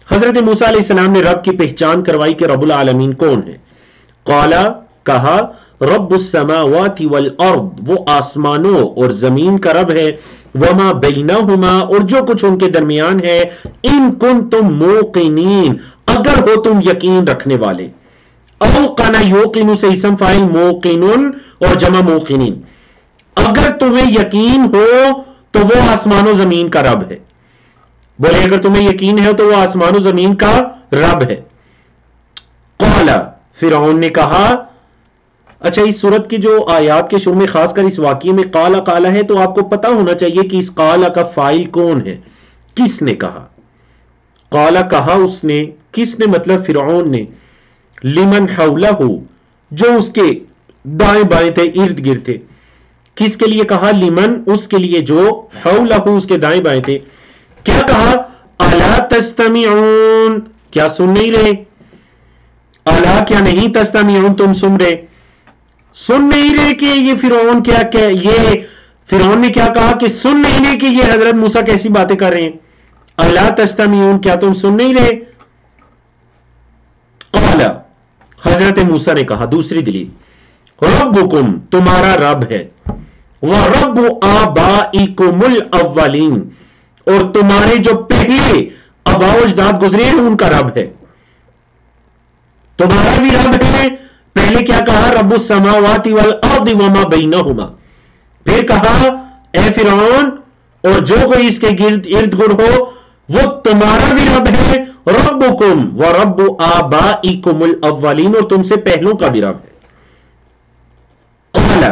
حضرت موسیٰ علیہ السلام نے رب کی پہچان کروائی کہ رب العالمین کون ہے. قالا کہا رب السماوات والارض، وہ آسمانوں اور زمین کا رب ہے، وما بینہما، اور جو کچھ ان کے درمیان ہے، ان کنتم موقنین، اگر ہو تم یقین رکھنے والے. اوقن یوقن سے اسم فاعل موقنن اور جمع موقنین. اگر تمہیں یقین ہو تو وہ آسمان و زمین کا رب ہے. بولے اگر تمہیں یقین ہے تو وہ آسمان و زمین کا رب ہے. قال، فرعون نے کہا. اچھا اس سورت کی جو آیات کے شروع میں خاص کر اس واقعے میں قالا قالا ہے، تو آپ کو پتا ہونا چاہیے کہ اس قالا کا فاعل کون ہے، کس نے کہا. قالا کہا اس نے، کس نے مطلب فرعون نے. لمن حولہ، جو اس کے دائیں بائیں تھے، ارد گرد تھے. کس کے لیے کہا؟ لمن، اس کے لیے جو حولہ اس کے دائیں بائیں تھے. کیا کہا؟ الا تستمعون، کیا سن نہیں رہے؟ الا کیا نہیں، تستمعون تم سن رہے، سن نہیں رہے کہ یہ فرعون کیا یہ فرعون نے کیا کہا کہ سن نہیں رہے کہ یہ حضرت موسیٰ کیسی باتیں کر رہے ہیں. الا تستمعون، کیا تم سن نہیں رہے؟ قال، حضرت موسیٰ نے کہا، دوسری دلیل، ربکم، تمہارا رب ہے، وَرَبُّ آبَائِكُمُ الْأَوَّلِينَ، اور تمہارے جو پہلے آباء و اجداد گزرے ہیں ان کا رب ہے. تمہارا بھی رب ہے. پہلے کیا کہا؟ رب السماوات والارض وما بینہما. پھر کہا اے فرعون اور جو کوئی اس کے ارد گرد ہو وہ تمہارا بھی رب ہے. ربکم ورب آبائکم الاولین، اور تم سے پہلوں کا بھی رب ہے. قال،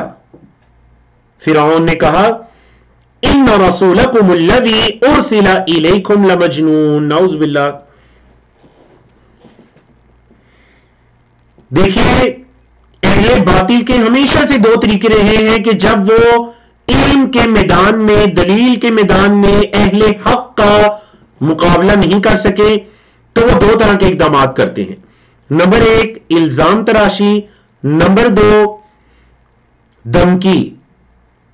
فرعون نے کہا ان رسولکم الذی ارسل الیکم لمجنون. نعوذ باللہ. دیکھیے اہل باطل کے ہمیشہ سے دو طریقے رہے ہیں کہ جب وہ علم کے میدان میں، دلیل کے میدان میں اہل حق کا مقابلہ نہیں کر سکے تو وہ دو طرح کے اقدامات کرتے ہیں. نمبر ایک الزام تراشی، نمبر دو دھمکی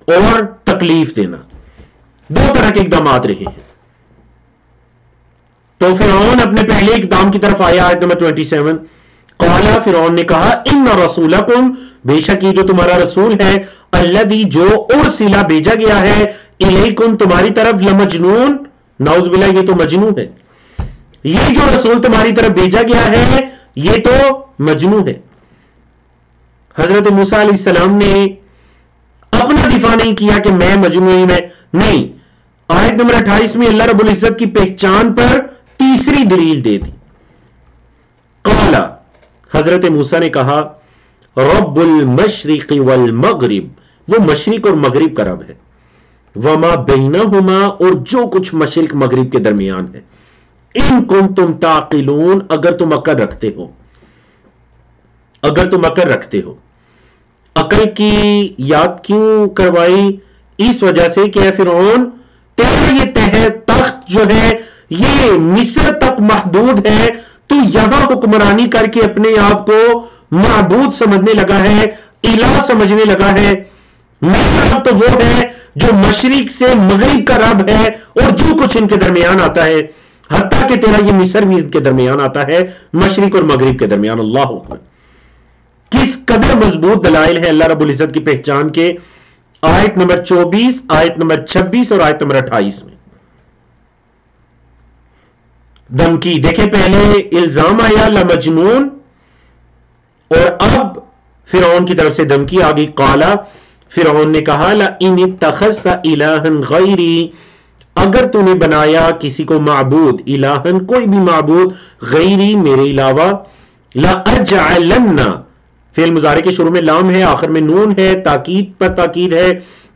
اور تکلیف دینا. دو طرح کے اقدامات رہے ہیں. تو فرعون اپنے پہلے اقدام کی طرف آیا. آیت نمبر 27، قال، فرعون نے کہا ان رسولکم، بے شک یہ جو تمہارا رسول ہے، الذی، جو ارسل، بھیجا گیا ہے، الیکم، تمہاری طرف، لمجنون. نعوذ باللہ، یہ تو مجنون ہے. یہ جو رسول تمہاری طرف بھیجا گیا ہے یہ تو مجنون ہے. حضرت موسیٰ علیہ السلام نے اپنا دفاع نہیں کیا کہ میں مجنون میں نہیں. آیت نمبر 28 میں اللہ رب العزت کی پہچان پر تیسری دلیل دے دی. قال، حضرت موسیٰ نے کہا رب المشرق والمغرب، وہ مشرق اور مغرب کا رب ہے. وما بینہما، اور جو کچھ مشرق مغرب کے درمیان ہے. ان کنتم تعقلون، اگر تم عقل رکھتے ہو، اگر تم عقل رکھتے ہو۔ عقل کی یاد کیوں کروائی؟ اس وجہ سے کہ اے فرعون، تیرا یہ تخت جو ہے یہ مصر تک محدود ہے، تو یہاں حکمرانی کر کے اپنے آپ کو معبود سمجھنے لگا ہے، الہ سمجھنے لگا ہے۔ میرا رب تو وہ ہے جو مشرق سے مغرب کا رب ہے، اور جو کچھ ان کے درمیان آتا ہے، حتیٰ کہ تیرا یہ مصر بھی ان کے درمیان آتا ہے، مشرق اور مغرب کے درمیان۔ اللہ اکبر! کس قدر مضبوط دلائل ہے اللہ رب العزت کی پہچان کے، آیت نمبر 24، آیت نمبر 26 اور آیت نمبر 28 میں۔ دھمکی دیکھیں، پہلے الزام آیا لمجنون، اور اب فرعون کی طرف سے دھمکی آ گئی۔ قالا، فرعون نے کہا، لَإِنِ اتَّخَذْتَ إِلَٰهًا غَيْرِي، اگر تو نے بنایا کسی کو معبود، الہن کوئی بھی معبود، غیری میرے علاوہ، لَأَجْعَلَنَّ، فعل مضارع کے شروع میں لام ہے، آخر میں نون ہے، تاکید پر تاکید ہے،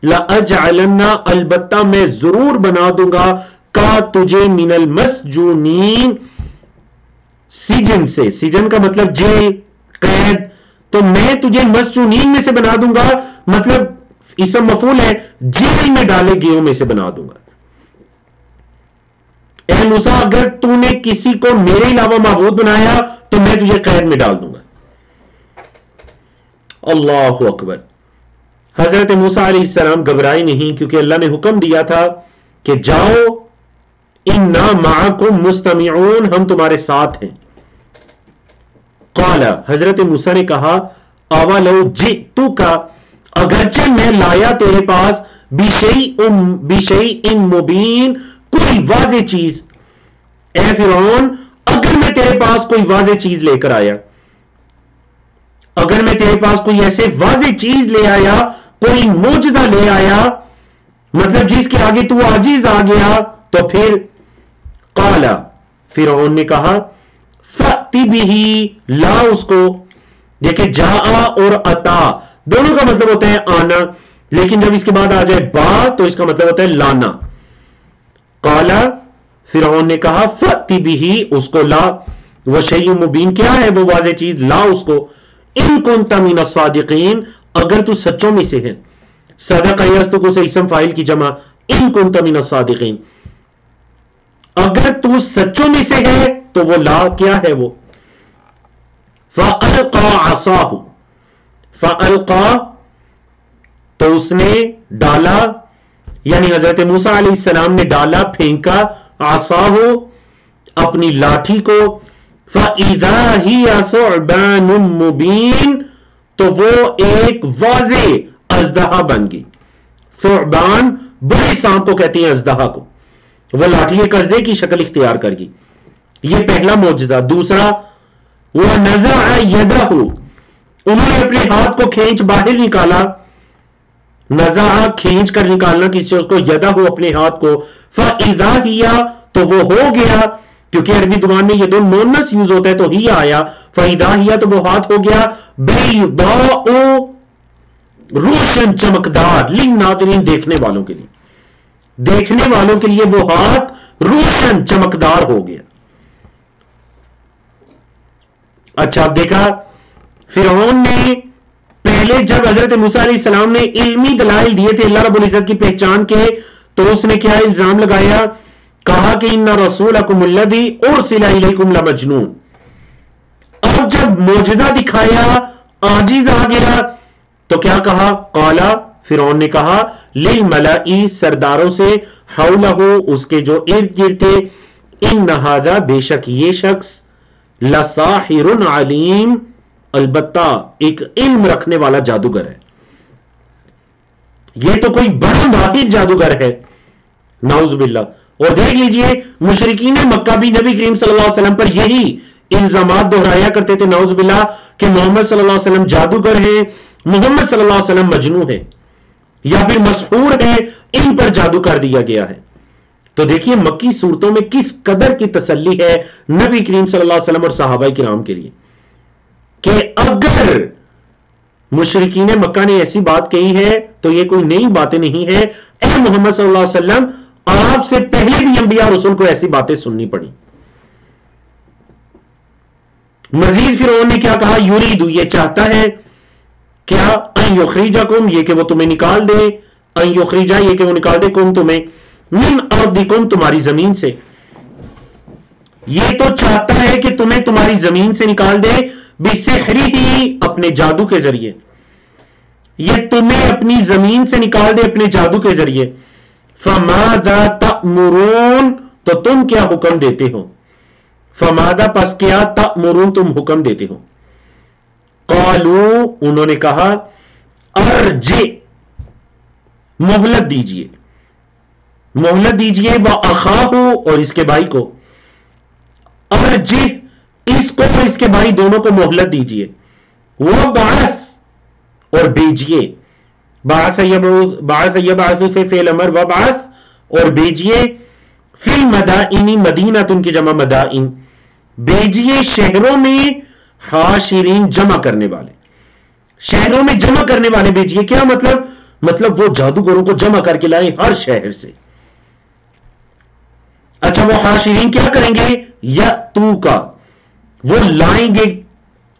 لَأَجْعَلَنَّ، البتہ میں ضرور بنا دوں گا، کا تجھے من المسجونین، سجن سے، سجن کا مطلب جیل، قید، تو میں تجھے مسجونین میں سے بنا دوں گا، مطلب اسم مفعول ہے، جیل میں ڈالے گیوں میں سے بنا دوں گا۔ اے موسیٰ، اگر تو نے کسی کو میرے علاوہ معبود بنایا تو میں تجھے قید میں ڈال دوں گا۔ اللہ اکبر! حضرت موسیٰ علیہ السلام گھبرائے نہیں، کیونکہ اللہ نے حکم دیا تھا کہ جاؤ، انا معکم مستمعون، ہم تمہارے ساتھ ہیں۔ قال، حضرت موسیٰ نے کہا، اولو جئتک، اگرچہ میں لایا تیرے پاس، بشیء مبین، کوئی واضح چیز، اے فرعون، اگر میں تیرے پاس کوئی واضح چیز لے کر آیا، اگر میں تیرے پاس کوئی ایسے واضح چیز لے آیا، کوئی معجزہ لے آیا، مطلب جس کے آگے تو عاجز آ گیا، تو پھر قال، فرعون نے کہا، فأتی بہ، لا اس کو۔ دیکھیں، جاء اور اتا دونوں کا مطلب ہوتا ہے آنا، لیکن جب اس کے بعد آ جائے با تو اس کا مطلب ہوتا ہے لانا۔ قال، فرعون نے کہا، فأتی بہ، اس کو لا، وشیء مبین، کیا ہے وہ واضح چیز، لا اس کو، ان کنت من الصادقین، اگر تو سچوں میں سے ہے، صدق یصدق سے اسم فاعل کی جمع، ان کنت من الصادقین، اگر تو سچوں میں سے ہے تو وہ لا کیا ہے وہ، فَأَلْقَى عَصَاهُ، فَأَلْقَى، تو اس نے ڈالا، یعنی حضرت موسیٰ علیہ السلام نے ڈالا، پھینکا، عصاہ، اپنی لاٹھی کو، فَإِذَا هِيَ ثُعْبَانٌ مُبِينٌ، تو وہ ایک واضح اژدہا بن گئی۔ ثعبان بڑے سانپ کو کہتے ہیں، اژدہا کو، وہ لاٹھی ایک اژدہے کی شکل اختیار کر گئی۔ یہ پہلا معجزہ۔ دوسرا، وَنَزَعَ يَدَهُ، انہوں نے اپنے ہاتھ کو کھینچ باہر نکالا، نزع کھینچ کر نکالنا کسی چیز کو، یدہ اپنے ہاتھ کو، فَإِذَا هِيَ، تو وہ ہو گیا، کیونکہ عربی زبان میں ید المؤنث یوز ہوتا ہے تو ہی آیا، فَإِذَا هِيَ، تو وہ ہاتھ ہو گیا، بَيْضَاءُ، روشن چمکدار، للناظرین، دیکھنے والوں کے لیے، دیکھنے والوں کے لیے وہ ہاتھ روشن چمکدار ہو گیا۔ اچھا، اب دیکھا فرعون نے پہلے جب حضرت موسیٰ علیہ السلام نے علمی دلائل دیے تھے اللہ رب العزت کی پہچان کے، تو اس نے کیا الزام لگایا، کہا کہ ان رسولکم الذی ارسل الیکم لمجنون۔ اب جب معجزہ دکھایا، عاجز آ گیا، تو کیا کہا، قالا، فرعون نے کہا، للملائی، سرداروں سے، حولہ، اس کے جو ارد گرد تھے، ان ھذا، بے شک یہ شخص، لساحر علیم، البتہ ایک علم رکھنے والا جادوگر ہے، یہ تو کوئی بڑا ماہر جادوگر ہے، نعوذ باللہ۔ اور دیکھ لیجئے مشرکین مکہ بھی نبی کریم صلی اللہ علیہ وسلم پر یہی الزامات دہرایا کرتے تھے، نعوذ باللہ، کہ محمد صلی اللہ علیہ وسلم جادوگر ہیں، محمد صلی اللہ علیہ وسلم مجنون ہے، یا پھر مسحور ہے، ان پر جادو کر دیا گیا ہے۔ تو دیکھیے مکی صورتوں میں کس قدر کی تسلی ہے نبی کریم صلی اللہ علیہ وسلم اور صحابہ کرام کے لیے، کہ اگر مشرکین مکہ نے ایسی بات کہی ہے تو یہ کوئی نئی باتیں نہیں ہے، اے محمد صلی اللہ علیہ وسلم، آپ سے پہلے بھی انبیاء رسول کو ایسی باتیں سننی پڑی، مزید فرعون نے کیا کہا؟ یریدو، یہ چاہتا ہے کیا؟ ان یخرجکم، یہ کہ وہ تمہیں نکال دے، ان یخرجا، یہ کہ وہ نکال دے، کم تمہیں، من ارضکم، تمہاری زمین سے. یہ تو چاہتا ہے کہ تمہیں تمہاری زمین سے نکال دے، بسحرہ، اپنے جادو کے ذریعے. یہ تمہیں اپنی زمین سے نکال دے اپنے جادو کے ذریعے. فماذا تأمرون، تو تم کیا حکم دیتے ہو؟ فماذا، پس کیا، تأمرون، تم حکم دیتے ہو. قالو، انہوں نے کہا، ارجع، مہلت دیجئے، مہلت دیجئے، وأخاہ، اور اس کے بھائی کو، ارجع، اس کو اور اس کے بھائی دونوں کو مہلت دیجئے، وابعث، اور بھیجئے. بعث یبعث سے فعل امر، وابعث، اور بھیجئے، فی المدائن، مدینہ ان کی جمع مدائن، بھیجئے شہروں میں، حاشرین، جمع کرنے والے، شہروں میں جمع کرنے والے بھیجئے. کیا مطلب؟ مطلب وہ جادوگروں کو جمع کر کے لائے ہر شہر سے. اچھا، وہ حاشرین کیا کریں گے؟ یاتوکا، وہ لائیں گے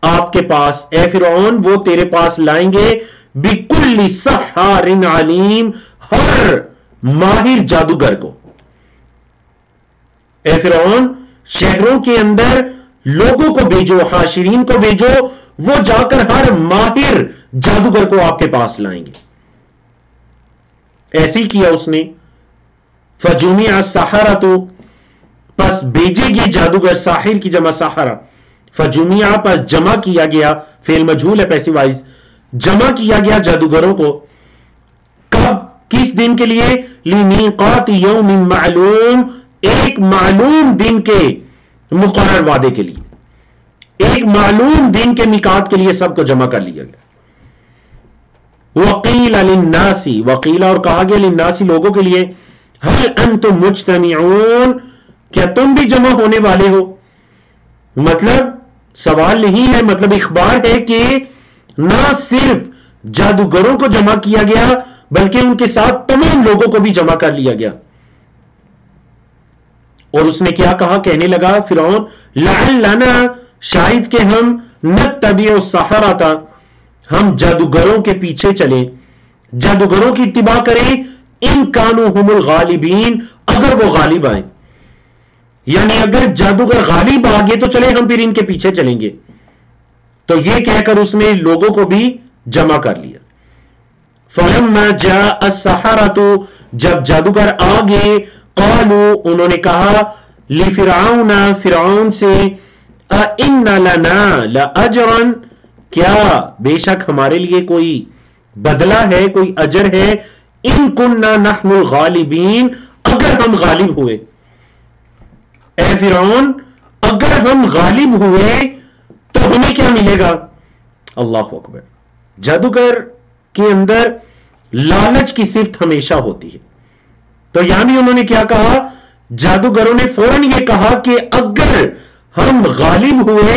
آپ کے پاس، اے فرعون، وہ تیرے پاس لائیں گے، بکل سحار علیم، ہر ماہر جادوگر کو. اے فرعون، شہروں کے اندر لوگوں کو بھیجو، حاشرین کو بھیجو، وہ جا کر ہر ماہر جادوگر کو آپ کے پاس لائیں گے. ایسے ہی کیا اس نے. فجمع السحرۃ، پس بھیجے گی جادوگر، ساحر کی جمع سحرہ. فجمع، پس جمع کیا گیا، فعل مجہول ہے پیسو وائز، جمع کیا گیا جادوگروں کو. کب؟ کس دن کے لیے؟ لمیقات یوم معلوم، ایک معلوم دن کے مقرر وعدے کے لیے، ایک معلوم دن کے میقات کے لیے سب کو جمع کر لیا گیا. وقیل للناس، وقیل، اور کہا گیا، للناس، لوگوں کے لیے، هل انتم مجتمعون، کیا تم بھی جمع ہونے والے ہو؟ مطلب سوال نہیں ہے، مطلب اخبار ہے کہ نہ صرف جادوگروں کو جمع کیا گیا بلکہ ان کے ساتھ تمام لوگوں کو بھی جمع کر لیا گیا. اور اس نے کیا کہا؟ کہنے لگا فرعون، لعلنا، شاید کہ ہم، نتبع السحرۃ، ہم جادوگروں کے پیچھے چلیں، جادوگروں کی اتباع کریں، ان کانوا هم الغالبین، اگر وہ غالب آئیں، یعنی اگر جادوگر غالب آگے تو چلے ہم پھر ان کے پیچھے چلیں گے. تو یہ کہہ کر اس نے لوگوں کو بھی جمع کر لیا. فلما جاء السحرۃ، جب جادوگر آگے، قالوا، انہوں نے کہا، لفرعون، فرعون سے، ان لنا لاجرا، کیا بے شک ہمارے لیے کوئی بدلہ ہے، کوئی اجر ہے، ان کننا نحن الغالبین، اگر ہم غالب ہوئے. اے فرعون، اگر ہم غالب ہوئے تو ہمیں کیا ملے گا؟ اللہ اکبر. جادوگر کے اندر لالچ کی صفت ہمیشہ ہوتی ہے. تو یہاں بھی انہوں نے کیا کہا؟ جادوگروں نے فوراً یہ کہا کہ اگر ہم غالب ہوئے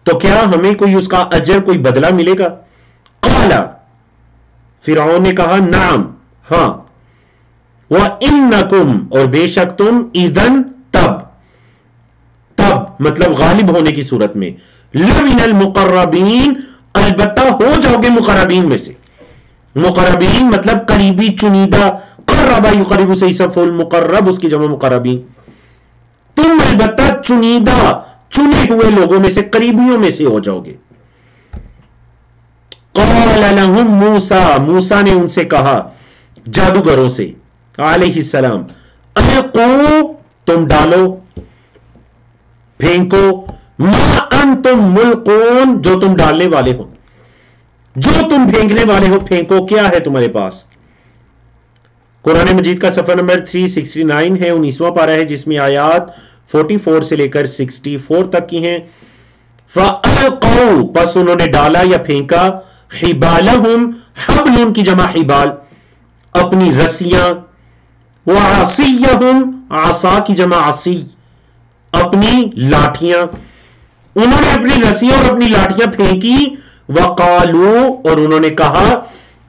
تو کیا ہمیں کوئی اس کا اجر، کوئی بدلہ ملے گا؟ قال، فرعون نے کہا، نعم، ہاں، وَإِنَّكُمْ، اور بے شک تم، اذن، تب مطلب غالب ہونے کی صورت میں، لَمِنَ الْمُقَرَّبِينَ، البتہ ہو جاؤ گے مقربین میں سے. مقربین مطلب قریبی، چنیدہ، قربا یقرب سے صف المقرب، اس کی جمع مقربین. تم البتہ چنیدہ، چنے ہوئے لوگوں میں سے، قریبیوں میں سے ہو جاؤ گے. قال لهم موسیٰ، موسیٰ نے ان سے کہا، جادوگروں سے علیہ السلام، القوا، تم ڈالو، پھینکو، ما انتم ملقون، جو تم ڈالنے والے ہو، جو تم پھینکنے والے ہو پھینکو، کیا ہے تمہارے پاس. قرآن مجید کا صفحہ نمبر 369 ہے، 19واں پارہ ہے، جس میں آیات 44 سے لے کر 64 تک کی ہیں. فَأَلْقَوْا، پس انہوں نے ڈالا یا پھینکا، حِبَالَهُمْ، حبل ان کی جمع حبال، اپنی رسیاں، وَعَصِيَّهُمْ، عصا کی جمع عصی، اپنی لاٹھیاں. انہوں نے اپنی رسیاں اور اپنی لاٹھیاں پھینکی. وَقَالُوا، اور انہوں نے کہا،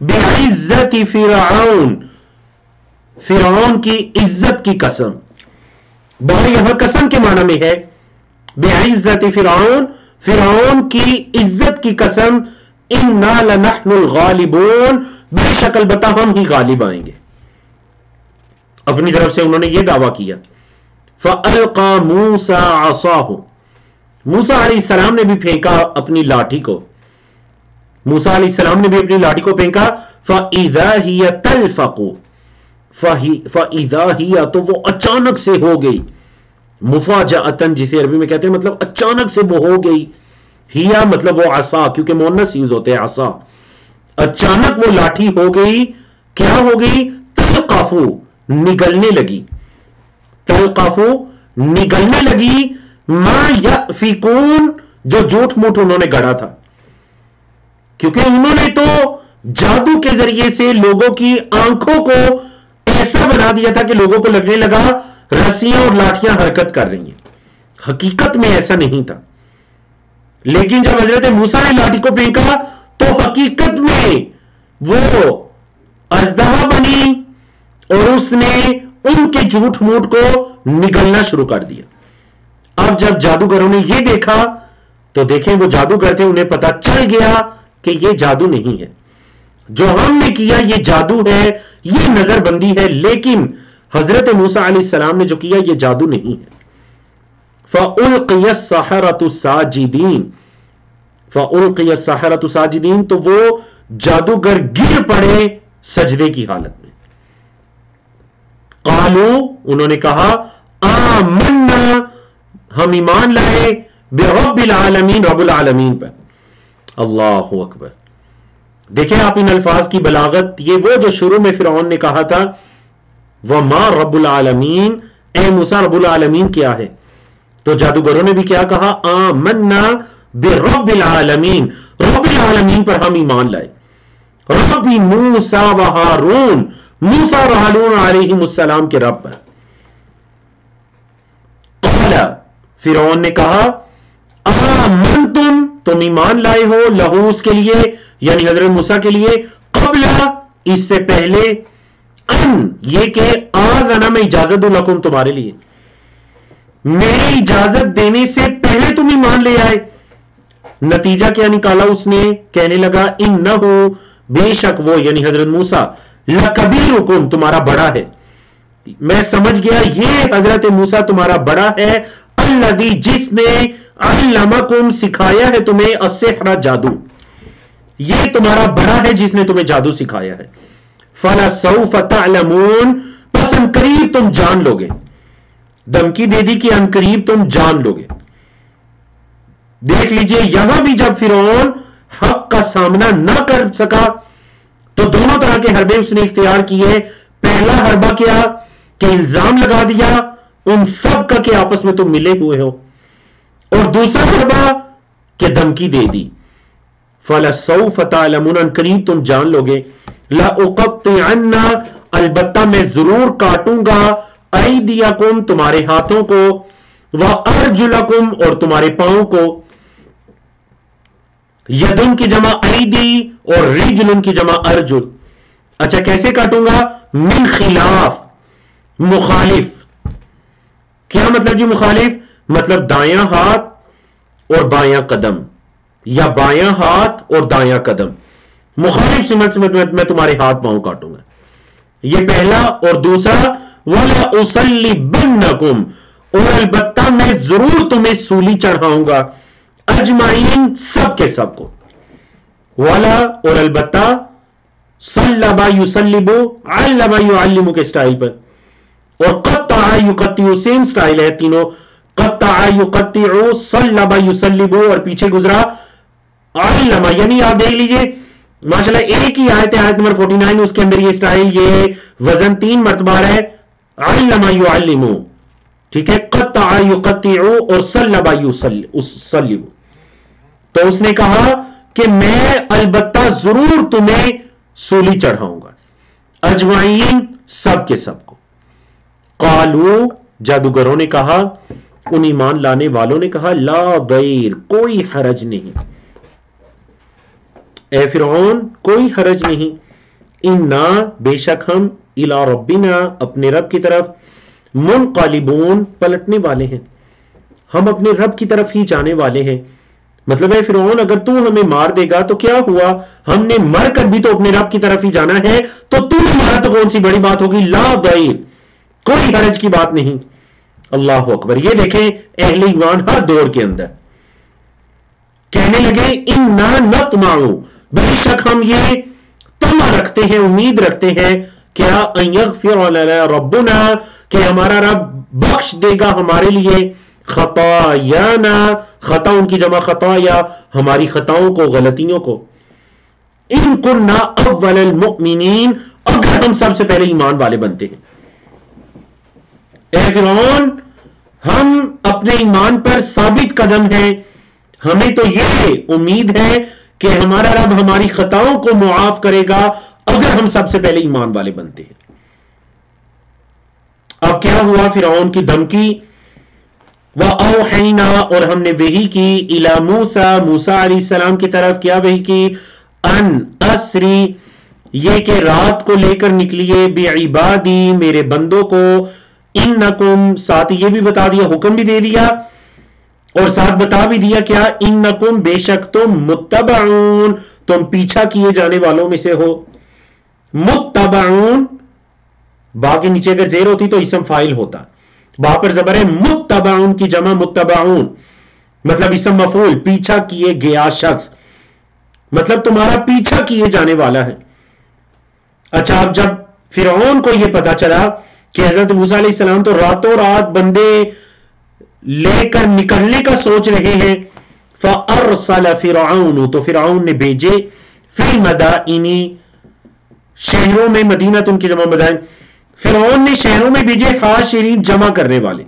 بِعِزَّةِ فِرْعَوْنَ، فرعون کی عزت کی قسم. بھائی یہاں قسم کے معنی میں ہے، بِعِزَّةِ فِرْعَوْنَ، فرعون کی عزت کی قسم، انا لنحن الغالبون، بے شک البتہ ہم ہی غالب آئیں گے. اپنی طرف سے انہوں نے یہ دعویٰ کیا. فَأَلْقَى مُوسَى عَصَاهُ، موسیٰ علیہ السلام نے بھی پھینکا اپنی لاٹھی کو. موسیٰ علیہ السلام نے بھی اپنی لاٹھی کو پھینکا. فَإِذَا هِيَ تَلْفَقُ، فَإِذَا هِيَ، تو وہ اچانک سے ہو گئی. مفاجأتاً جسے عربی میں کہتے ہیں مطلب اچانک سے وہ ہو گئی. ہیا مطلب وہ عصا، کیونکہ مؤنث یوز ہوتے ہیں عصا. اچانک وہ لاٹھی ہو گئی. کیا ہو گئی؟ تلقفو، نگلنے لگی. تلقفو، نگلنے لگی. ما یأفکون، جو جھوٹ موٹ انہوں نے گڑا تھا. کیونکہ انہوں نے تو جادو کے ذریعے سے لوگوں کی آنکھوں کو ایسا بنا دیا تھا کہ لوگوں کو لگنے لگا رسیاں اور لاٹیاں حرکت کر رہی ہیں. حقیقت میں ایسا نہیں تھا. لیکن جب حضرت موسیٰ نے لاٹھی کو پھینکا تو حقیقت میں وہ اژدہا بنی اور اس نے ان کے جھوٹ موٹ کو نگلنا شروع کر دیا. اب جب جادوگروں نے یہ دیکھا تو دیکھیں وہ جادوگر تھے، انہیں پتا چل گیا کہ یہ جادو نہیں ہے، جو ہم نے کیا یہ جادو ہے، یہ نظر بندی ہے. لیکن حضرت موسیٰ علیہ السلام نے جو کیا یہ جادو نہیں ہے. فَأُلْقِيَ السَّحَرَةُ سَاجِدِينَ، فَأُلْقِيَ السَّحَرَةُ سَاجِدِينَ، تو وہ جادوگر گر پڑے سجدے کی حالت میں. قالوا، انہوں نے کہا، آمنا، ہم ایمان لائے، برب العالمین، رب العالمین پر. اللہ اکبر. دیکھیں آپ ان الفاظ کی بلاغت. یہ وہ جو شروع میں فرعون نے کہا تھا وَمَا رَبُّ الْعَالَمِينَ، اے موسیٰ رب العالمین کیا ہے؟ تو جادوگروں نے بھی کیا کہا؟ آمنا برب العالمین، رب العالمین پر ہم ایمان لائے. رب موسیٰ و ہارون، موسیٰ اور ہارون علیہم السلام کے رب پر. قال، فرعون نے کہا، آمنتم، تم ایمان لائے ہو، لہو، اس کے لیے، یعنی حضرت موسیٰ کے لیے، قبل، اس سے پہلے، ان، یہ کہ آذن، میں اجازت دوں، لکم، تمہارے لیے، میری اجازت دینے سے پہلے تم ایمان لے آئے. نتیجہ کیا نکالا اس نے؟ کہنے لگا انہو، بے شک وہ یعنی حضرت موسیٰ، لکبیرکم، تمہارا بڑا ہے. میں سمجھ گیا یہ حضرت موسیٰ تمہارا بڑا ہے، الذی، جس نے، علمکم، سکھایا ہے تمہیں، السحر، جادو. یہ تمہارا بڑا ہے جس نے تمہیں جادو سکھایا ہے. فَلَسَوْفَ تَعْلَمُونَ، پس ان قریب تم جان لوگے. دھمکی دے دی کہ ان قریب تم جان لوگے. دیکھ لیجئے یہاں بھی جب فرعون حق کا سامنا نہ کر سکا تو دونوں طرح کے حربے اس نے اختیار کیے. پہلا حربہ کیا کہ الزام لگا دیا ان سب کا کہ آپس میں تم ملے ہوئے ہو، اور دوسرا حربہ کہ دھمکی دے دی. فَلَسَوْفَ تَعْلَمُونَ، ان قریب تم جان لوگے. لَأُقَطِّعَنَّ، البتہ میں ضرور کاٹوں گا، ایدیکم، تمہارے ہاتھوں کو، وَأَرْجُلَکم، اور تمہارے پاؤں کو. یدن کی جمع ایدی اور رجلن کی جمع ارجل. اچھا کیسے کاٹوں گا؟ من خلاف، مخالف. کیا مطلب جی مخالف؟ مطلب دایاں ہاتھ اور بایاں قدم، یا بایاں ہاتھ اور دایاں قدم. مخالف سمت میں تمہارے ہاتھ پاؤں کاٹوں گا. یہ پہلا. اور دوسرا وَلَأُصَلِّبَنَّكُمْ، اور البتہ میں ضرور تمہیں سولی چڑھاؤں گا، اجمعین، سب کے سب کو. والا، اور البتہ، صلبا یسلبو، علم یعلم کے سٹائل پر. اور قطع یقطع، سیم سٹائل ہے تینوں. قطع یقطع، صلبا یسلبو، اور پیچھے گزرا علم. یعنی آپ دیکھ لیجئے ماشاءاللہ ایک ہی آیت ہے، آیت نمبر 49، اس کے اندر یہ سٹائل، یہ وزن 3 مرتبہ ہے. علم یعلم، ٹھیک ہے، قطع یقطع اور صلبا یسلب. تو اس نے کہا کہ میں البتہ ضرور تمہیں سولی چڑھاؤں گا، اجمعین، سب کے سب کو. قالو، جادوگروں نے کہا، ان ایمان لانے والوں نے کہا، لا ضیر، کوئی حرج نہیں، اے فرعون کوئی حرج نہیں. انا، بے شک ہم، الی ربنا، اپنے رب کی طرف، منقلبون، پلٹنے والے ہیں، ہم اپنے رب کی طرف ہی جانے والے ہیں. مطلب ہے فرعون اگر تو ہمیں مار دے گا تو کیا ہوا، ہم نے مر کر بھی تو اپنے رب کی طرف ہی جانا ہے، تو تو نے مارا تو کون سی بڑی بات ہوگی، لا ضیر، کوئی حرج کی بات نہیں۔ اللہ اکبر۔ یہ دیکھیں اہل ایمان ہر دور کے اندر کہنے لگے انا نطمع، بے شک ہم یہ تمع رکھتے ہیں، امید رکھتے ہیں، کیا ان یغفر لنا ربنا، کہ ہمارا رب بخش دے گا ہمارے لیے، خطایانا، خطا ان کی جمع خطایا، ہماری خطاؤں کو، غلطیوں کو، ان کننا اول المؤمنین، اگر ہم سب سے پہلے ایمان والے بنتے ہیں۔ اے فرعون، ہم اپنے ایمان پر ثابت قدم ہیں، ہمیں تو یہ امید ہے کہ ہمارا رب ہماری خطاؤں کو معاف کرے گا اگر ہم سب سے پہلے ایمان والے بنتے ہیں۔ اب کیا ہوا، فرعون کی دھمکی، وَأَوْحَيْنَا، اور ہم نے وحی کی، إِلَى مُوسَى، موسیٰ علیہ السلام کی طرف، کیا وحی کی، ان اسری، یہ کہ رات کو لے کر نکلیے، بعبادی، میرے بندوں کو، انکم، ساتھ یہ بھی بتا دیا، حکم بھی دے دیا اور ساتھ بتا بھی دیا کیا، انکم، بے شک تم، متبعون، تم پیچھا کیے جانے والوں میں سے ہو۔ متبعون، با کے نیچے اگر زیر ہوتی تو اسم فاعل ہوتا، با پر زبر ہے، متبعون کی جمع متبعون، مطلب اسم مفعول، پیچھا کیے گیا شخص، مطلب تمہارا پیچھا کیے جانے والا ہے۔ اچھا، اب جب فرعون کو یہ پتا چلا کہ حضرت موسیٰ علیہ السلام تو راتوں رات بندے لے کر نکلنے کا سوچ رہے ہیں، فَأَرْسَلَ فِرْعَوْنُ، تو فرعون نے بھیجے، فِي الْمَدَائِنِ، شہروں میں، مدینہ ان کی جمع مدائن، فرعون نے شہروں میں بھیجے حاشرین، جمع کرنے والے۔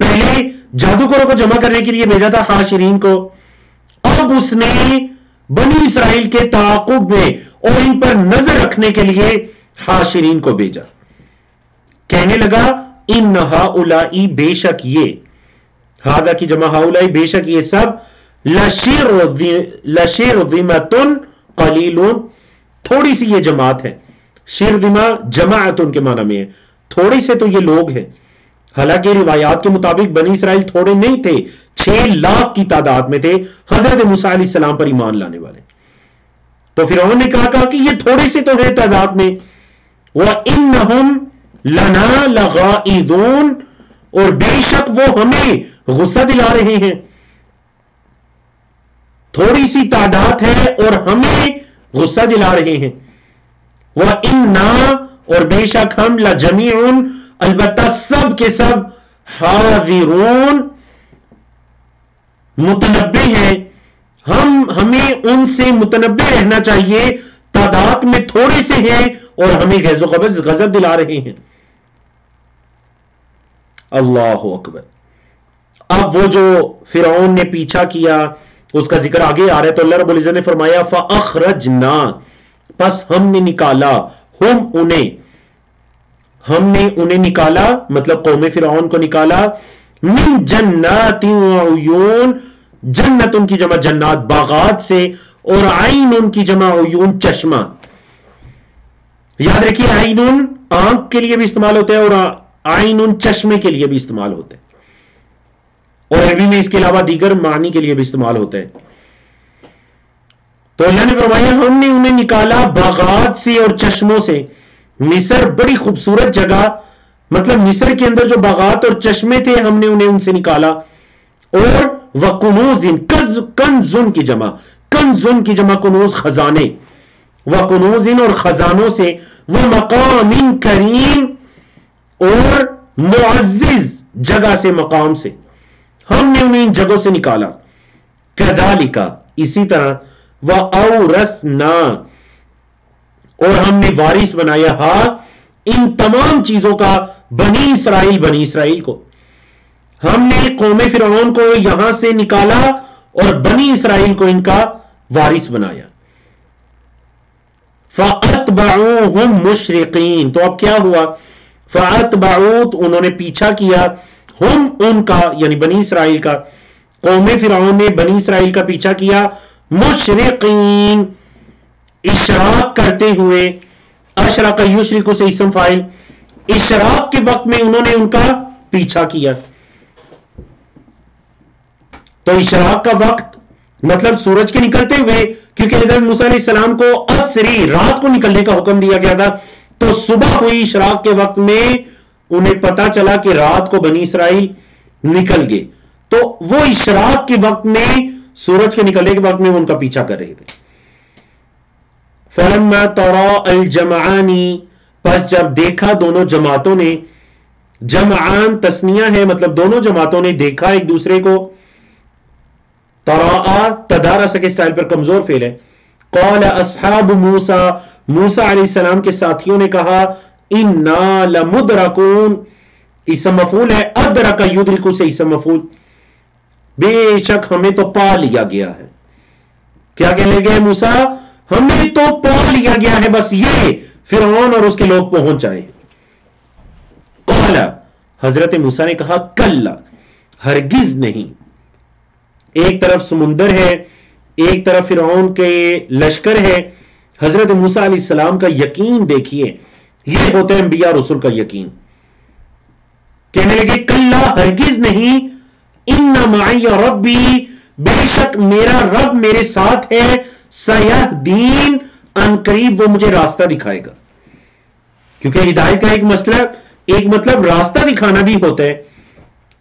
پہلے جادوگروں کو جمع کرنے کے لیے بھیجا تھا حاشرین کو، اب اس نے بنی اسرائیل کے تعاقب میں اور ان پر نظر رکھنے کے لیے حاشرین کو بھیجا۔ کہنے لگا ان ہؤلائی، بے شک یہ، ہاذا کی جمع ہؤلائی، بے شک یہ سب، لشرذمۃ قلیلون، تھوڑی سی یہ جماعت ہے، شرذمہ جماعت ان کے معنی میں ہے، تھوڑے سے تو یہ لوگ ہیں، حالانکہ روایات کے مطابق بنی اسرائیل تھوڑے نہیں تھے، 6 لاکھ کی تعداد میں تھے حضرت موسیٰ علیہ السلام پر ایمان لانے والے۔ تو فرعون نے کہا کہ یہ تھوڑے سے تو ہے تعداد میں، وَإِنَّهُمْ لَنَا لَغَائِظُونَ، اور بے شک وہ ہمیں غصہ دلا رہے ہیں، تھوڑی سی تعداد ہے اور ہمیں غصہ دلا رہے ہیں۔ وَإِنَّا، اور بے شک ہم، لَجَمِيعٌ، البتہ سب کے سب، حاضرون، متنبع ہیں، ہمیں ان سے متنبع رہنا چاہیے، تعداد میں تھوڑے سے ہیں اور ہمیں غیظ و غضب دلا رہے ہیں۔ اللہ اکبر۔ اب وہ جو فرعون نے پیچھا کیا اس کا ذکر آگے آ رہا ہے، تو اللہ رب العزت نے فرمایا فَأَخْرَجْنَا، پس ہم نے نکالا، ہم نے انہیں نکالا، مطلب قوم فرعون کو نکالا، من جنات وعیون، جنت ان کی جمع جنات، باغات سے، اور عین ان کی جمع عیون، چشمہ۔ یاد رکھیے عین آنکھ کے لیے بھی استعمال ہوتا ہے اور عین چشمے کے لیے بھی استعمال ہوتا ہے، اور عربی میں اس کے علاوہ دیگر معنی کے لیے بھی استعمال ہوتا ہے۔ تو اللہ نے فرمایا ہم نے انہیں نکالا باغات سے اور چشموں سے۔ مصر بڑی خوبصورت جگہ، مطلب مصر کے اندر جو باغات اور چشمے تھے ہم نے انہیں ان سے نکالا، اور وَقُنُوزٍ، کنزن کی جمع، کنزن کی جمع کنوز، خزانے، وَقُنُوزٍ، اور خزانوں سے، وَمَقَامٍ کریم، اور معزز جگہ سے، مقام سے، ہم نے انہیں ان جگہوں سے نکالا۔ كَذَلِكَ، اسی طرح، وَأَوْرَثْنَا، اور ہم نے وارث بنایا، ہاں، ان تمام چیزوں کا، بنی اسرائیل کو، ہم نے قوم فرعون کو یہاں سے نکالا اور بنی اسرائیل کو ان کا وارث بنایا۔ فَأَتْبَعُوهُمْ مُشْرِقِينَ، تو اب کیا ہوا، فَأَتْبَعُوا، انہوں نے پیچھا کیا، ہم ان کا، یعنی بنی اسرائیل کا، قوم فرعون نے بنی اسرائیل کا پیچھا کیا، مشرقین، اشراق کرتے ہوئے، اشرق یشرق سے اسم فاعل، اشراق کے وقت میں انہوں نے ان کا پیچھا کیا۔ تو اشراق کا وقت مطلب سورج کے نکلتے ہوئے، کیونکہ حضرت موسیٰ علیہ السلام کو عصری رات کو نکلنے کا حکم دیا گیا تھا، تو صبح ہوئی اشراق کے وقت میں انہیں پتا چلا کہ رات کو بنی اسرائیل نکل گئے، تو وہ اشراق کے وقت میں، سورج کے نکلنے کے وقت میں وہ ان کا پیچھا کر رہے تھے. فلما تراءى الجمعان، پس جب دیکھا دونوں جماعتوں نے، جمعان تسنیہ ہے، مطلب دونوں جماعتوں نے دیکھا ایک دوسرے کو. تراءى تدارس کے اسٹائل پر کمزور فعل ہے. قال اصحاب موسیٰ، موسیٰ علیہ السلام کے ساتھیوں نے کہا انا لمدرکون، اسم مفعول ہے، ادرک یدرک سے اسم مفعول، بے شک ہمیں تو پا لیا گیا ہے. کیا کہنے گئے موسیٰ؟ ہمیں تو پا لیا گیا ہے، بس یہ فرعون اور اس کے لوگ پہنچ آئے. قال، حضرت موسیٰ نے کہا کلا، ہرگز نہیں. ایک طرف سمندر ہے، ایک طرف فرعون کے لشکر ہے. حضرت موسیٰ علیہ السلام کا یقین دیکھیے، یہ ہوتا ہے انبیاء رسول کا یقین. کہنے لگے کلا، ہرگز نہیں، ان معی ربی، بے شک میرا رب میرے ساتھ ہے، سیہدین، ان قریب وہ مجھے راستہ دکھائے گا. کیونکہ ہدایت کا ایک مطلب راستہ دکھانا بھی ہوتا ہے،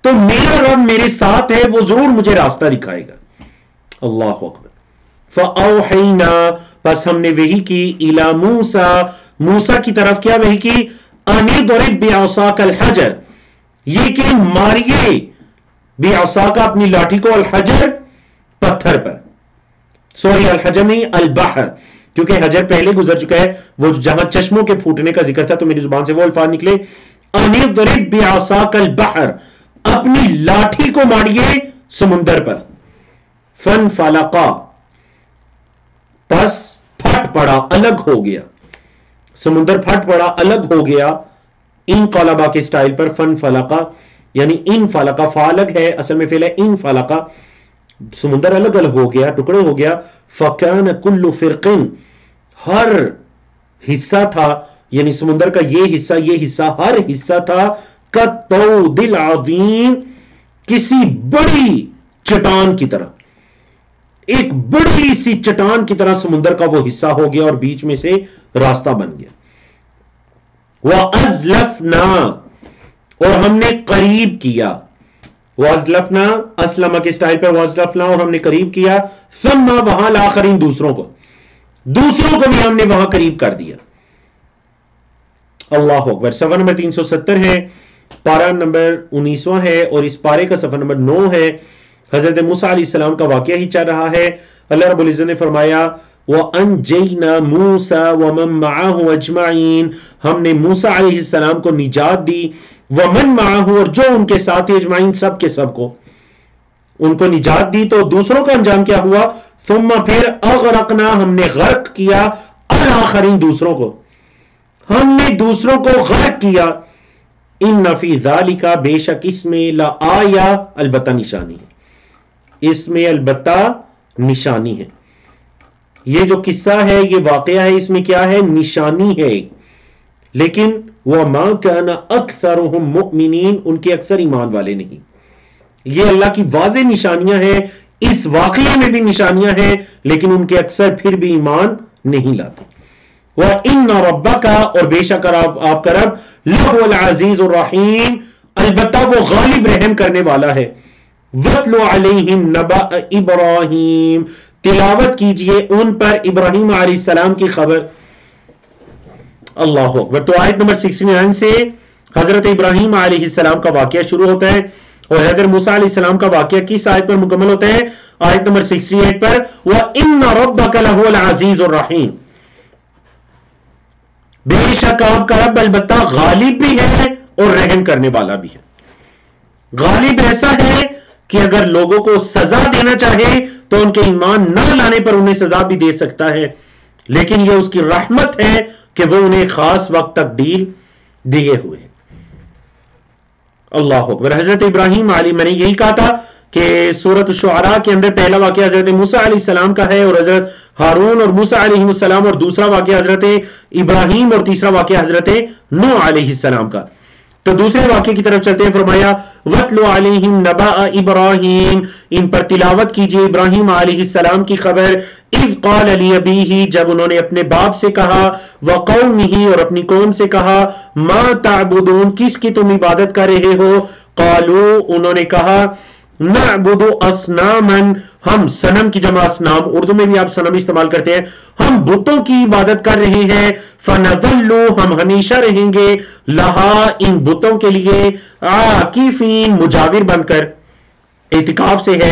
تو میرا رب میرے ساتھ ہے، وہ ضرور مجھے راستہ دکھائے گا. اللہ اکبر. فاوحینا، پس ہم نے وحی کی، الی موسیٰ، موسیٰ کی طرف کیا وحی کی، ان اضرب بعصاک الحجر، یہ کہ ماریے بعصاک اپنی لاٹھی کو، الحجر پتھر پر، سوری الحجر نہیں البحر، کیونکہ حجر پہلے گزر چکا ہے، وہ جہاں چشموں کے پھوٹنے کا ذکر تھا تو میری زبان سے وہ الفاظ نکلے. ان اضرب بعصاک البحر، اپنی لاٹھی کو ماریے سمندر پر. فانفلقا، پس پھٹ پڑا، الگ ہو گیا، سمندر پھٹ پڑا، الگ ہو گیا. انقلبا کے سٹائل پر فانفلقا، یعنی انفلقا، فالق ہے اصل میں فعل ہے انفلقا، سمندر الگ الگ ہو گیا، ٹکڑے ہو گیا. فکان کل فرقن، ہر حصہ تھا، یعنی سمندر کا یہ حصہ ہر حصہ تھا، کالطود العظیم، کسی بڑی چٹان کی طرح، ایک بڑی سی چٹان کی طرح سمندر کا وہ حصہ ہو گیا اور بیچ میں سے راستہ بن گیا. وَأَزْلَفْنَا، اور ہم نے قریب کیا، وَأَزْلَفْنَا اسلم کے سٹائل پر وَأَزْلَفْنَا، اور ہم نے قریب کیا، ثم وہاں الآخرین، دوسروں کو بھی ہم نے وہاں قریب کر دیا. اللہ اکبر. صفحہ نمبر 370 ہے، پارہ نمبر 19واں ہے، اور اس پارے کا صفحہ نمبر 9 ہے. حضرت موسیٰ علیہ السلام کا واقعہ ہی چل رہا ہے. اللہ رب العزت نے فرمایا وَأَنْجَيْنَا مُوسَى وَمَن مَّعَهُ أَجْمَعِينَ، ہم نے موسیٰ علیہ السلام کو نجات دی، وَمَن مَّعَهُ، اور جو ان کے ساتھ اجمعین، سب کے سب کو ان کو نجات دی. تو دوسروں کا انجام کیا ہوا؟ ثم، پھر اغرقنا، ہم نے غرق کیا، الآخرین، دوسروں کو، ہم نے دوسروں کو غرق کیا. ان فی ذالک، بے شک اس میں، لآیہ، البتہ نشانی ہے، اس میں البتہ نشانی ہے. یہ جو قصہ ہے، یہ واقعہ ہے، اس میں کیا ہے؟ نشانی ہے. لیکن وَمَا كَانَ أَكْثَرُهُم مُؤْمِنِينَ، ان کے اکثر ایمان والے نہیں. یہ اللہ کی واضح نشانیاں ہیں، اس واقعے میں بھی نشانیاں ہیں، لیکن ان کے اکثر پھر بھی ایمان نہیں لاتے. وَإِنَّ رَبَّكَ، اور بے شک آپ کا رب، لَهُوَ الْعَزِيزُ الرَّحِيمُ، البتہ وہ غالب رحم کرنے والا ہے. وَاتْلُ عَلَيْهِمْ نَبَأَ إِبْرَاهِيمَ، تلاوت کیجئے ان پر ابراہیم علیہ السلام کی خبر. اللہ اکبر. تو آیت نمبر 69 سے حضرت ابراہیم علیہ السلام کا واقعہ شروع ہوتا ہے، اور حضرت موسیٰ علیہ السلام کا واقعہ کس آیت پر مکمل ہوتا ہے؟ آیت نمبر 68 پر، وَإِنَّ رَبَّكَ لَهُوَ الْعَزِيزُ الرَّحِيمُ، بے شک آپ کا رب البتہ غالب بھی ہے اور رحم کرنے والا بھی ہے. غالب ایسا ہے کہ اگر لوگوں کو سزا دینا چاہے تو ان کے ایمان نہ لانے پر انہیں سزا بھی دے سکتا ہے، لیکن یہ اس کی رحمت ہے کہ وہ انہیں خاص وقت تک ڈیل دیے ہوئے. اللہ اکبر. حضرت ابراہیم علیہ، میں نے یہی کہا تھا کہ سورۃ الشعراء کے اندر پہلا واقعہ حضرت موسیٰ علیہ السلام کا ہے، اور حضرت ہارون اور موسیٰ علیہ السلام، اور دوسرا واقعہ حضرت ابراہیم، اور تیسرا واقعہ حضرت نوح علیہ السلام کا. تو دوسرے واقعے کی طرف چلتے ہیں. فرمایا وَاتْلُ عَلَيْهِمْ نَبَأَ إِبْرَاهِيمَ، ان پر تلاوت کیجئے ابراہیم علیہ السلام کی خبر. اِذْ قَالَ لِأَبِيهِ، جب انہوں نے اپنے باپ سے کہا، وَقَوْمِهِ، اور اپنی قوم سے کہا، مَا تَعْبُدُونَ، کس کی تم عبادت کر رہے ہو. قَالُوا، انہوں نے کہا، نعبد اصنامن، ہم صنم کی جمع اصنام، اردو میں بھی آپ صنم استعمال کرتے ہیں، ہم بتوں کی عبادت کر رہے ہیں. فنظل، ہم ہمیشہ رہیں گے، لہا، ان بتوں کے لیے، عاکفین، مجاور بن کر، اعتکاف سے ہے،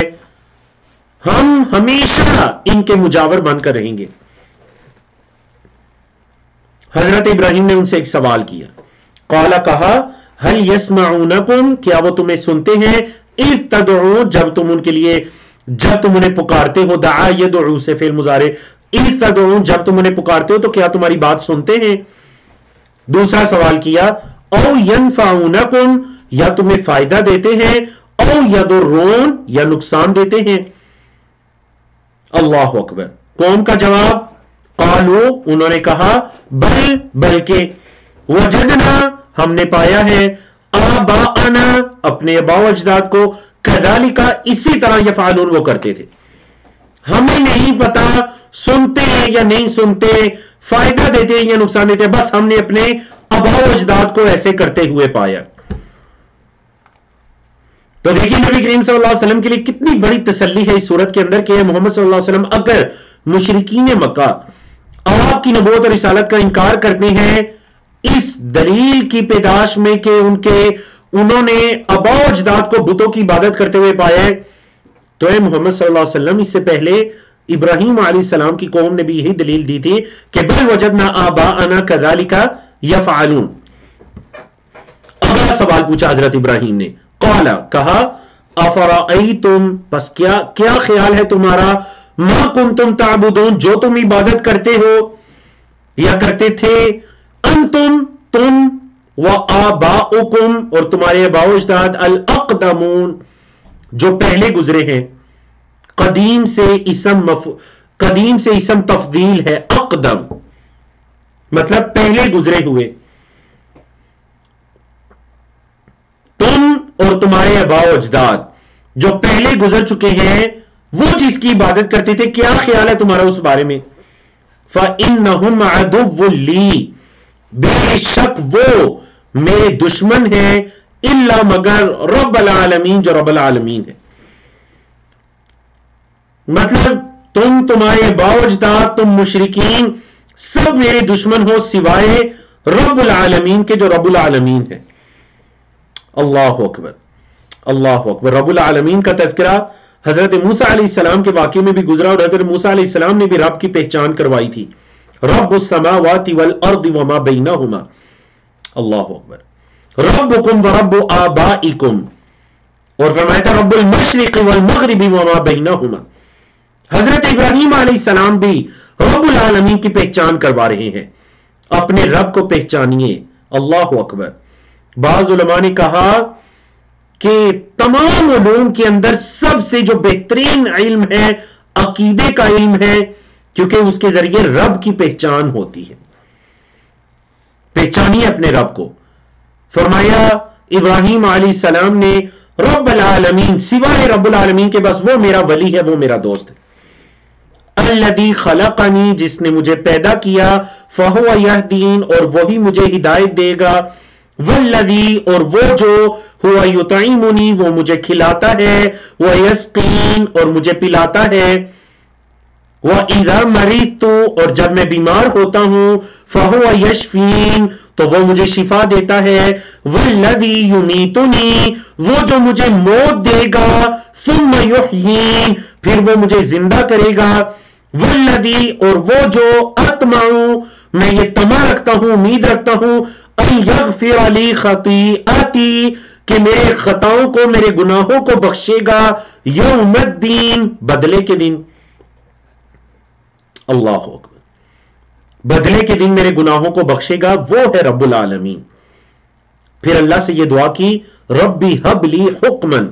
ہم ہمیشہ ان کے مجاور بن کر رہیں گے. حضرت ابراہیم نے ان سے ایک سوال کیا. قال، کہا، هل يسمعونکم، کیا وہ تمہیں سنتے ہیں، اذ تدعون، جب تم انہیں پکارتے ہو. دعا یدعو سے فعل مضارع، اذ تدعون، جب تم انہیں پکارتے ہو تو کیا تمہاری بات سنتے ہیں. دوسرا سوال کیا، او ینفعونکم، یا تمہیں فائدہ دیتے ہیں، او یضرون، یا نقصان دیتے ہیں. اللہ اکبر. قوم کا جواب، قالو، انہوں نے کہا، بلکہ، وجدنا، ہم نے پایا ہے، آباءنا، اپنے آباء و اجداد کو، کذالک، اسی طرح یفعلون، وہ کرتے تھے. ہمیں نہیں پتا سنتے ہیں یا نہیں سنتے، فائدہ دیتے ہیں یا نقصان دیتے ہیں، بس ہم نے اپنے آباء و اجداد کو ایسے کرتے ہوئے پایا. تو دیکھیں نبی کریم صلی اللہ علیہ وسلم کے لیے کتنی بڑی تسلی ہے اس صورت کے اندر کہ محمد صلی اللہ علیہ وسلم اگر مشرکین مکہ آپ کی نبوت اور رسالت کا انکار کرتے ہیں اس دلیل کی پیداش میں کہ انہوں نے آباء و اجداد کو بتوں کی عبادت کرتے ہوئے پایا ہے، تو اے محمد صلی اللہ علیہ وسلم، اس سے پہلے ابراہیم علیہ السلام کی قوم نے بھی یہی دلیل دی تھی کہ بل وجدنا آباءنا کذالک یفعلون. اگلا سوال پوچھا حضرت ابراہیم نے. قال، کہا، افرأیتم، پس کیا خیال ہے تمہارا، ما کنتم تعبدون، جو تم عبادت کرتے ہو یا کرتے تھے، انتم، تم، وآباؤکم، اور تمہارے آباء و اجداد، الاقدمون، جو پہلے گزرے ہیں. قدیم سے اسم تفضیل ہے، اقدم مطلب پہلے گزرے ہوئے. تم اور تمہارے آباء و اجداد جو پہلے گزر چکے ہیں وہ جس کی عبادت کرتے تھے، کیا خیال ہے تمہارا اس بارے میں. فَإِنَّهُمْ عَدُوٌّ لِّي، بے شک وہ میرے دشمن ہیں، الا مگر رب العالمین، جو رب العالمین ہے. مطلب تمہارے آباء و اجداد، تم مشرکین سب میرے دشمن ہو سوائے رب العالمین کے، جو رب العالمین ہے. اللہ اکبر، اللہ اکبر. رب العالمین کا تذکرہ حضرت موسیٰ علیہ السلام کے واقعے میں بھی گزرا، اور حضرت موسیٰ علیہ السلام نے بھی رب کی پہچان کروائی تھی. رب السماوات والارض وما بینہما. اللہ اکبر. ربکم ورب آبائکم، اور فرمایا تھا رب المشرق والمغرب وما بینہما. حضرت ابراہیم علیہ السلام بھی رب العالمین کی پہچان کروا رہے ہیں. اپنے رب کو پہچانیے. اللہ اکبر. بعض علماء نے کہا کہ تمام علوم کے اندر سب سے جو بہترین علم ہے عقیدے کا علم ہے، کیونکہ اس کے ذریعے رب کی پہچان ہوتی ہے. پہچانیے اپنے رب کو. فرمایا ابراہیم علیہ السلام نے رب العالمین، سوائے رب العالمین کے بس وہ میرا ولی ہے، وہ میرا دوست ہے. الذی خلقنی، جس نے مجھے پیدا کیا، فہو یہدین، اور وہی مجھے ہدایت دے گا. والذی، اور وہ جو ہوا یطعمنی، وہ مجھے کھلاتا ہے، ویسقین، اور مجھے پلاتا ہے. وَإِذَا مَرِضْتُ، اور جب میں بیمار ہوتا ہوں، فَهُوَ يَشْفِينِ، تو وہ مجھے شفا دیتا ہے. وَالَّذِي يُمِيتُنِي، وہ جو مجھے موت دے گا، ثُمَّ يُحْيِينِ، پھر وہ مجھے زندہ کرے گا. وَالَّذِي، اور وہ جو أَطْمَعُ، میں یہ طمع رکھتا ہوں، امید رکھتا ہوں، أَن يَغْفِرَ لِي خَطِيئَتِي، کہ میرے خطاؤں کو، میرے گناہوں کو بخشے گا، یوم الدین، بدلے کے دن. اللہ اکبر. بدلے کے دن میرے گناہوں کو بخشے گا، وہ ہے رب العالمین. پھر اللہ سے یہ دعا کی، ربی حب لی حکمن،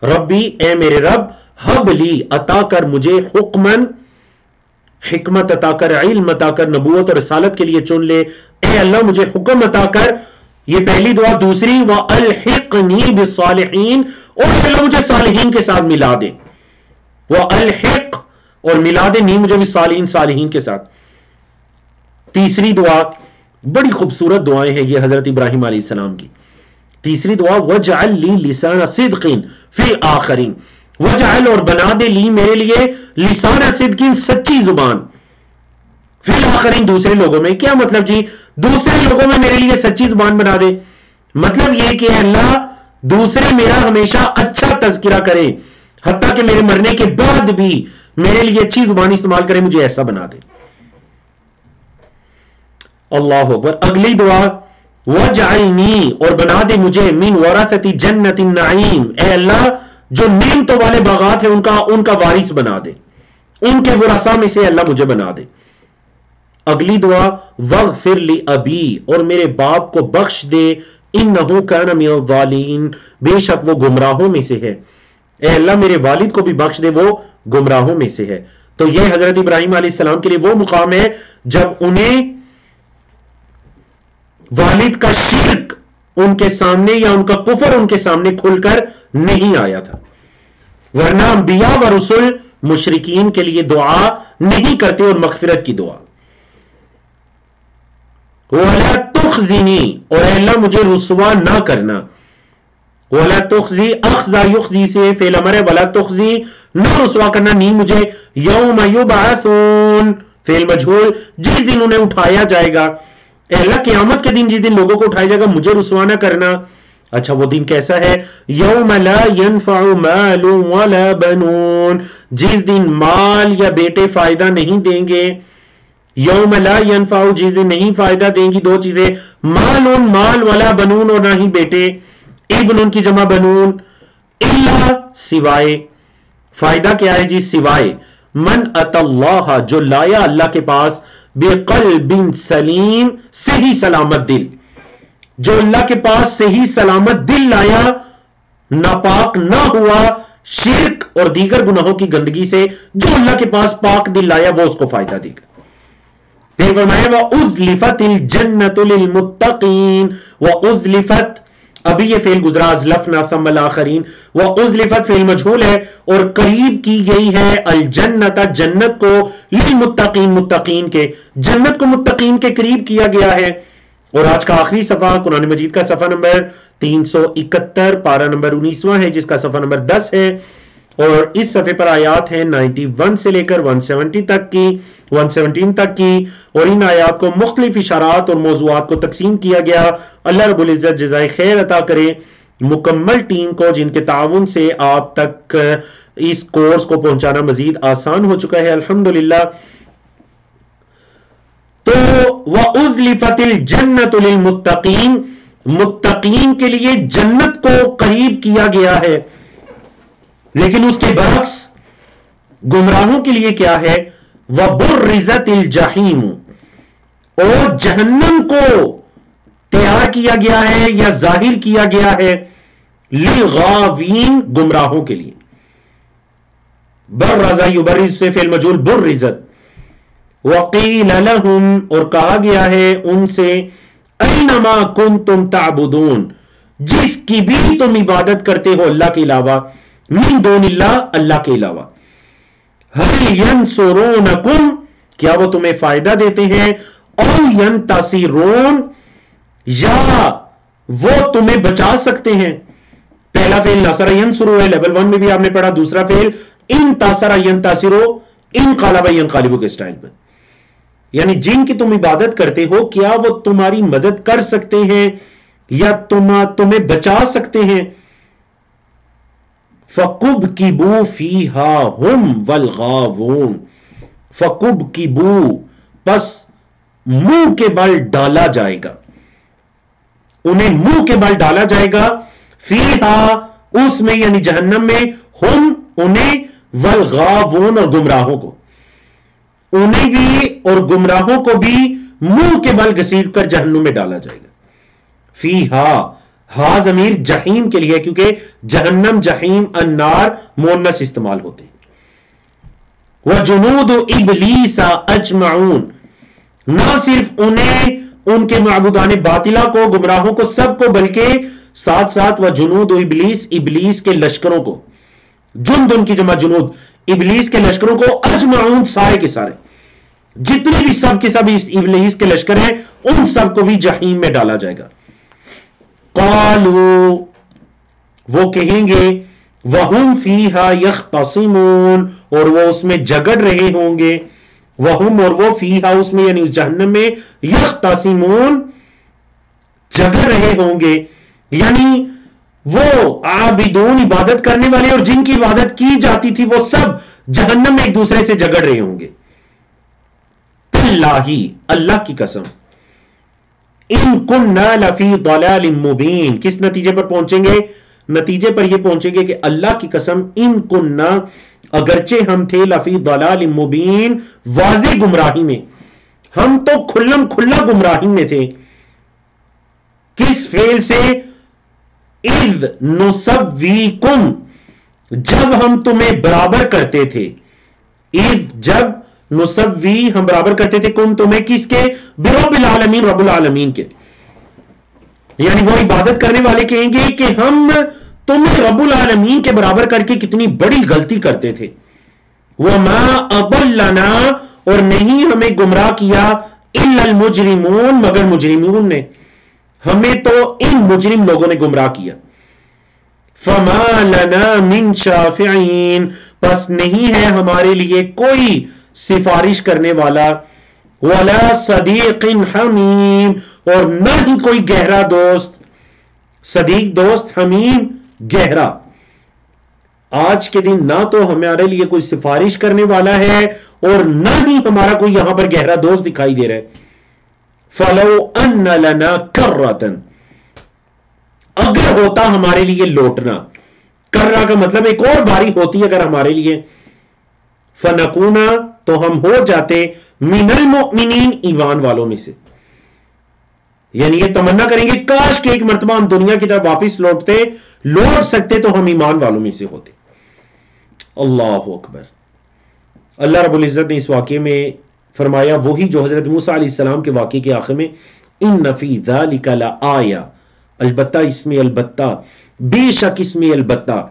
ربی اے میرے رب، حب لی عطا کر مجھے، حکمن حکمت عطا کر، علم عطا کر، نبوت اور رسالت کے لیے چن لے. اے اللہ مجھے حکم عطا کر، یہ پہلی دعا. دوسری وَأَلْحِقْنِي بِالصَّالِحِينَ، اور اللہ مجھے صالحین کے ساتھ ملا دے. وَأَلْحِقْ، اور ملا دے نی مجھے بھی صالحین کے ساتھ. تیسری دعا بڑی خوبصورت دعائیں ہیں یہ حضرت ابراہیم علیہ السلام کی. تیسری دعا وَجْعَلْ لِي لِسَانَ صِدْقٍ فِي الْآخِرِينَ، وَجْعَلْ، اور بنا دے لی میرے لیے لسان صدق، سچی زبان، فی الآخرین، دوسرے لوگوں میں. کیا مطلب جی؟ دوسرے لوگوں میں میرے لیے سچی زبان بنا دے. مطلب یہ کہ اللہ دوسرے میرا ہمیشہ اچھا تذکرہ کرے، حتیٰ کہ میرے مرنے کے بعد بھی میرے لیے اچھی زبان استعمال کرے، مجھے ایسا بنا دے. اللہ اکبر. اگلی دعا وَجْعَلْنِي، اور بنا دے مجھے مِنْ وَرَثَةِ جَنَّةِ النَّعِيمِ، اے اللہ جو نعمتوں والے باغات ہیں ان کا وارث بنا دے، ان کے ورثاء میں سے اللہ مجھے بنا دے. اگلی دعا وَاغْفِرْ لِأَبِي، اور میرے باپ کو بخش دے، إِنَّهُ كَانَ مِنَ الضَّالِينَ، بے شک وہ گمراہوں میں سے ہے. اے اللہ میرے والد کو بھی بخش دے، وہ گمراہوں میں سے ہے. تو یہ حضرت ابراہیم علیہ السلام کے لیے وہ مقام ہے جب انہیں والد کا شرک ان کے سامنے یا ان کا کفر ان کے سامنے کھل کر نہیں آیا تھا، ورنہ انبیاء و رسول مشرکین کے لیے دعا نہیں کرتے، اور مغفرت کی دعا. وَلَا تُخْزِنِي، اور اے اللہ مجھے رسوا نہ کرنا. وَلَا تُخْزِي، اخزا یخزی سے فعل امر ہے، وَلَا تُخْزِي، نہ رسوا کرنا، نہیں مجھے. یوم یبعثون، فعل مجہول، جس دن انہیں اٹھایا جائے گا. اے اللہ قیامت کے دن جس دن لوگوں کو اٹھایا جائے گا مجھے رسوا نہ کرنا. اچھا وہ دن کیسا ہے؟ یوم لا ينفع مال ولا بنون، جس دن مال یا بیٹے فائدہ نہیں دیں گے. یوم لا ينفع، جس دن نہیں فائدہ دیں گی دو چیزیں، مال ولا بنون، اور نہ ہی بیٹے. ابن کی جمع بنون، الا سوائے. فائدہ کیا ہے جی؟ سوائے. من ات اللہ، جو لایا اللہ کے پاس، بقلب سلیم، صحیح سلامت دل. جو اللہ کے پاس صحیح سلامت دل لایا، ناپاک نہ ہوا شرک اور دیگر گناہوں کی گندگی سے، جو اللہ کے پاس پاک دل لایا وہ اس کو فائدہ دے گا. پھر فرمایا وَأُزْلِفَتِ الْجَنَّةُ لِلْمُتَّقِينَ. وَأُزْلِفَتْ، ابھی یہ فعل گزرا، ازلفنا ثم الاخرین. وَأُزْلِفَتْ فعل مجہول ہے، اور قریب کی گئی ہے الجنت، جنت کو، للمتقین، متقین کے. جنت کو متقین کے قریب کیا گیا ہے. اور آج کا آخری صفحہ قرآن مجید کا صفحہ نمبر 371، پارہ نمبر 19واں ہے، جس کا صفحہ نمبر 10 ہے. اور اس صفحے پر آیات ہیں 91 سے لے کر 117 تک کی، اور ان آیات کو مختلف اشارات اور موضوعات کو تقسیم کیا گیا. اللہ رب العزت جزائے خیر عطا کرے مکمل ٹیم کو، جن کے تعاون سے آپ تک اس کورس کو پہنچانا مزید آسان ہو چکا ہے الحمدللہ. تو وَأُزْلِفَتِ الْجَنَّةُ لِلْمُتَّقِينَ، متقین کے لیے جنت کو قریب کیا گیا ہے. لیکن اس کے برعکس گمراہوں کے لیے کیا ہے؟ وَبُرِّزَتِ الْجَحِيمُ، اور جہنم کو تیار کیا گیا ہے یا ظاہر کیا گیا ہے، لِلْغَاوِينَ، گمراہوں کے لیے. برَّزَ یبرز سے فعل مجہول برِّزت. وَقِيلَ لَهُمْ، اور کہا گیا ہے ان سے، أَيْنَمَا كُنْتُمْ تَعْبُدُونَ، جس کی بھی تم عبادت کرتے ہو اللہ کے علاوہ، من دون اللہ، اللہ کے علاوہ. هَلْ يَنْصُرُونَكُمْ، کیا وہ تمہیں فائدہ دیتے ہیں، أَوْ يَنْتَصِرُونَ، یا وہ تمہیں بچا سکتے ہیں. پہلا فعل نصر ینصر ہے، لیول 1 میں بھی آپ نے پڑھا. دوسرا فعل انتصر ینتصر، انقلب ینقلب کے سٹائل میں، یعنی جن کی تم عبادت کرتے ہو کیا وہ تمہاری مدد کر سکتے ہیں یا تمہیں بچا سکتے ہیں. فَقُبْكِبُوا فِيهَا هُمْ وَالْغَاوُونَ، فَقُبْكِبُوا، پس منہ کے بل ڈالا جائے گا، انہیں منہ کے بل ڈالا جائے گا، فِيهَا، اس میں یعنی جہنم میں، ہم انہیں، والغاوون، اور گمراہوں کو، انہیں بھی اور گمراہوں کو بھی منہ کے بل گھسیٹ کر جہنم میں ڈالا جائے گا. فِيهَا، ہا ضمیر جہیم کے لیے، کیونکہ جہنم، جہیم، النار مؤنث استعمال ہوتے. وَجُنُودُ إِبْلِيسَ أَجْمَعُونَ، نہ صرف انہیں ان کے معبودان باطلہ کو، گمراہوں کو، سب کو، بلکہ ساتھ ساتھ وہ جنود و ابلیس، ابلیس کے لشکروں کو، جند ان کی جمع جنود، ابلیس کے لشکروں کو، اجمعون سارے کے سارے، جتنے بھی سب کے سب ابلیس کے لشکر ہیں ان سب کو بھی جہنم میں ڈالا جائے گا. قالوا وہ کہیں گے وَهُمْ فِيهَا يَخْتَصِمُونَ اور وہ اس میں جھگڑ رہے ہوں گے، وَهُمْ اور وہ فِيهَا اس میں یعنی اس جہنم میں، يَخْتَصِمُونَ جھگڑ رہے ہوں گے، یعنی وہ عابدون عبادت کرنے والے اور جن کی عبادت کی جاتی تھی وہ سب جہنم میں ایک دوسرے سے جھگڑ رہے ہوں گے. تاللہ اللہ کی قسم، ان کننا لفی ضلال مبین کس نتیجے پر پہنچیں گے؟ نتیجے پر یہ پہنچیں گے کہ اللہ کی قسم ان کننا اگرچہ ہم تھے لفی ضلال مبین واضح گمراہی میں، ہم تو کھلم کھلا گمراہی میں تھے. کس فعل سے؟ اذ نسویکم جب ہم تمہیں برابر کرتے تھے، اذ جب نسوی ہم برابر کرتے تھے، کم تمہیں کس کے؟ برب العالمین رب العالمین کے. یعنی وہ عبادت کرنے والے کہیں گے کہ ہم تمہیں رب العالمین کے برابر کر کے کتنی بڑی غلطی کرتے تھے. وَمَا أَضَلَّنَا اور نہیں ہمیں گمراہ کیا إِلَّا الْمُجْرِمُونَ مگر مجرمون نے، ہمیں تو ان مجرم لوگوں نے گمراہ کیا. فَمَا لَنَا مِن شَافِعِينَ پس نہیں ہے ہمارے لیے کوئی سفارش کرنے والا، وَلَا صَدِيقٍ حَمِيمٍ اور نہ ہی کوئی گہرا دوست. صدیق دوست، حمیم گہرا. آج کے دن نہ تو ہمارے لیے کوئی سفارش کرنے والا ہے اور نہ ہی ہمارا کوئی یہاں پر گہرا دوست دکھائی دے رہا ہے. فَلَوْ أَنَّ لَنَا كَرَّةً اگر ہوتا ہمارے لیے لوٹنا، کرنا کا مطلب ایک اور باری ہوتی اگر ہمارے لیے، فَنَكُونَ تو ہم ہو جاتے مِنَ الْمُؤْمِنِينَ ایمان والوں میں سے. یعنی یہ تمنا کریں گے کاش کہ ایک مرتبہ ہم دنیا کی طرف واپس لوٹ سکتے تو ہم ایمان والوں میں سے ہوتے. اللہ اکبر. اللہ رب العزت نے اس واقعے میں فرمایا وہی جو حضرت موسیٰ علیہ السلام کے واقعے کے آخر میں ان فی ذالک لآیہ، البتہ اس میں البتہ، بے شک اس میں البتہ،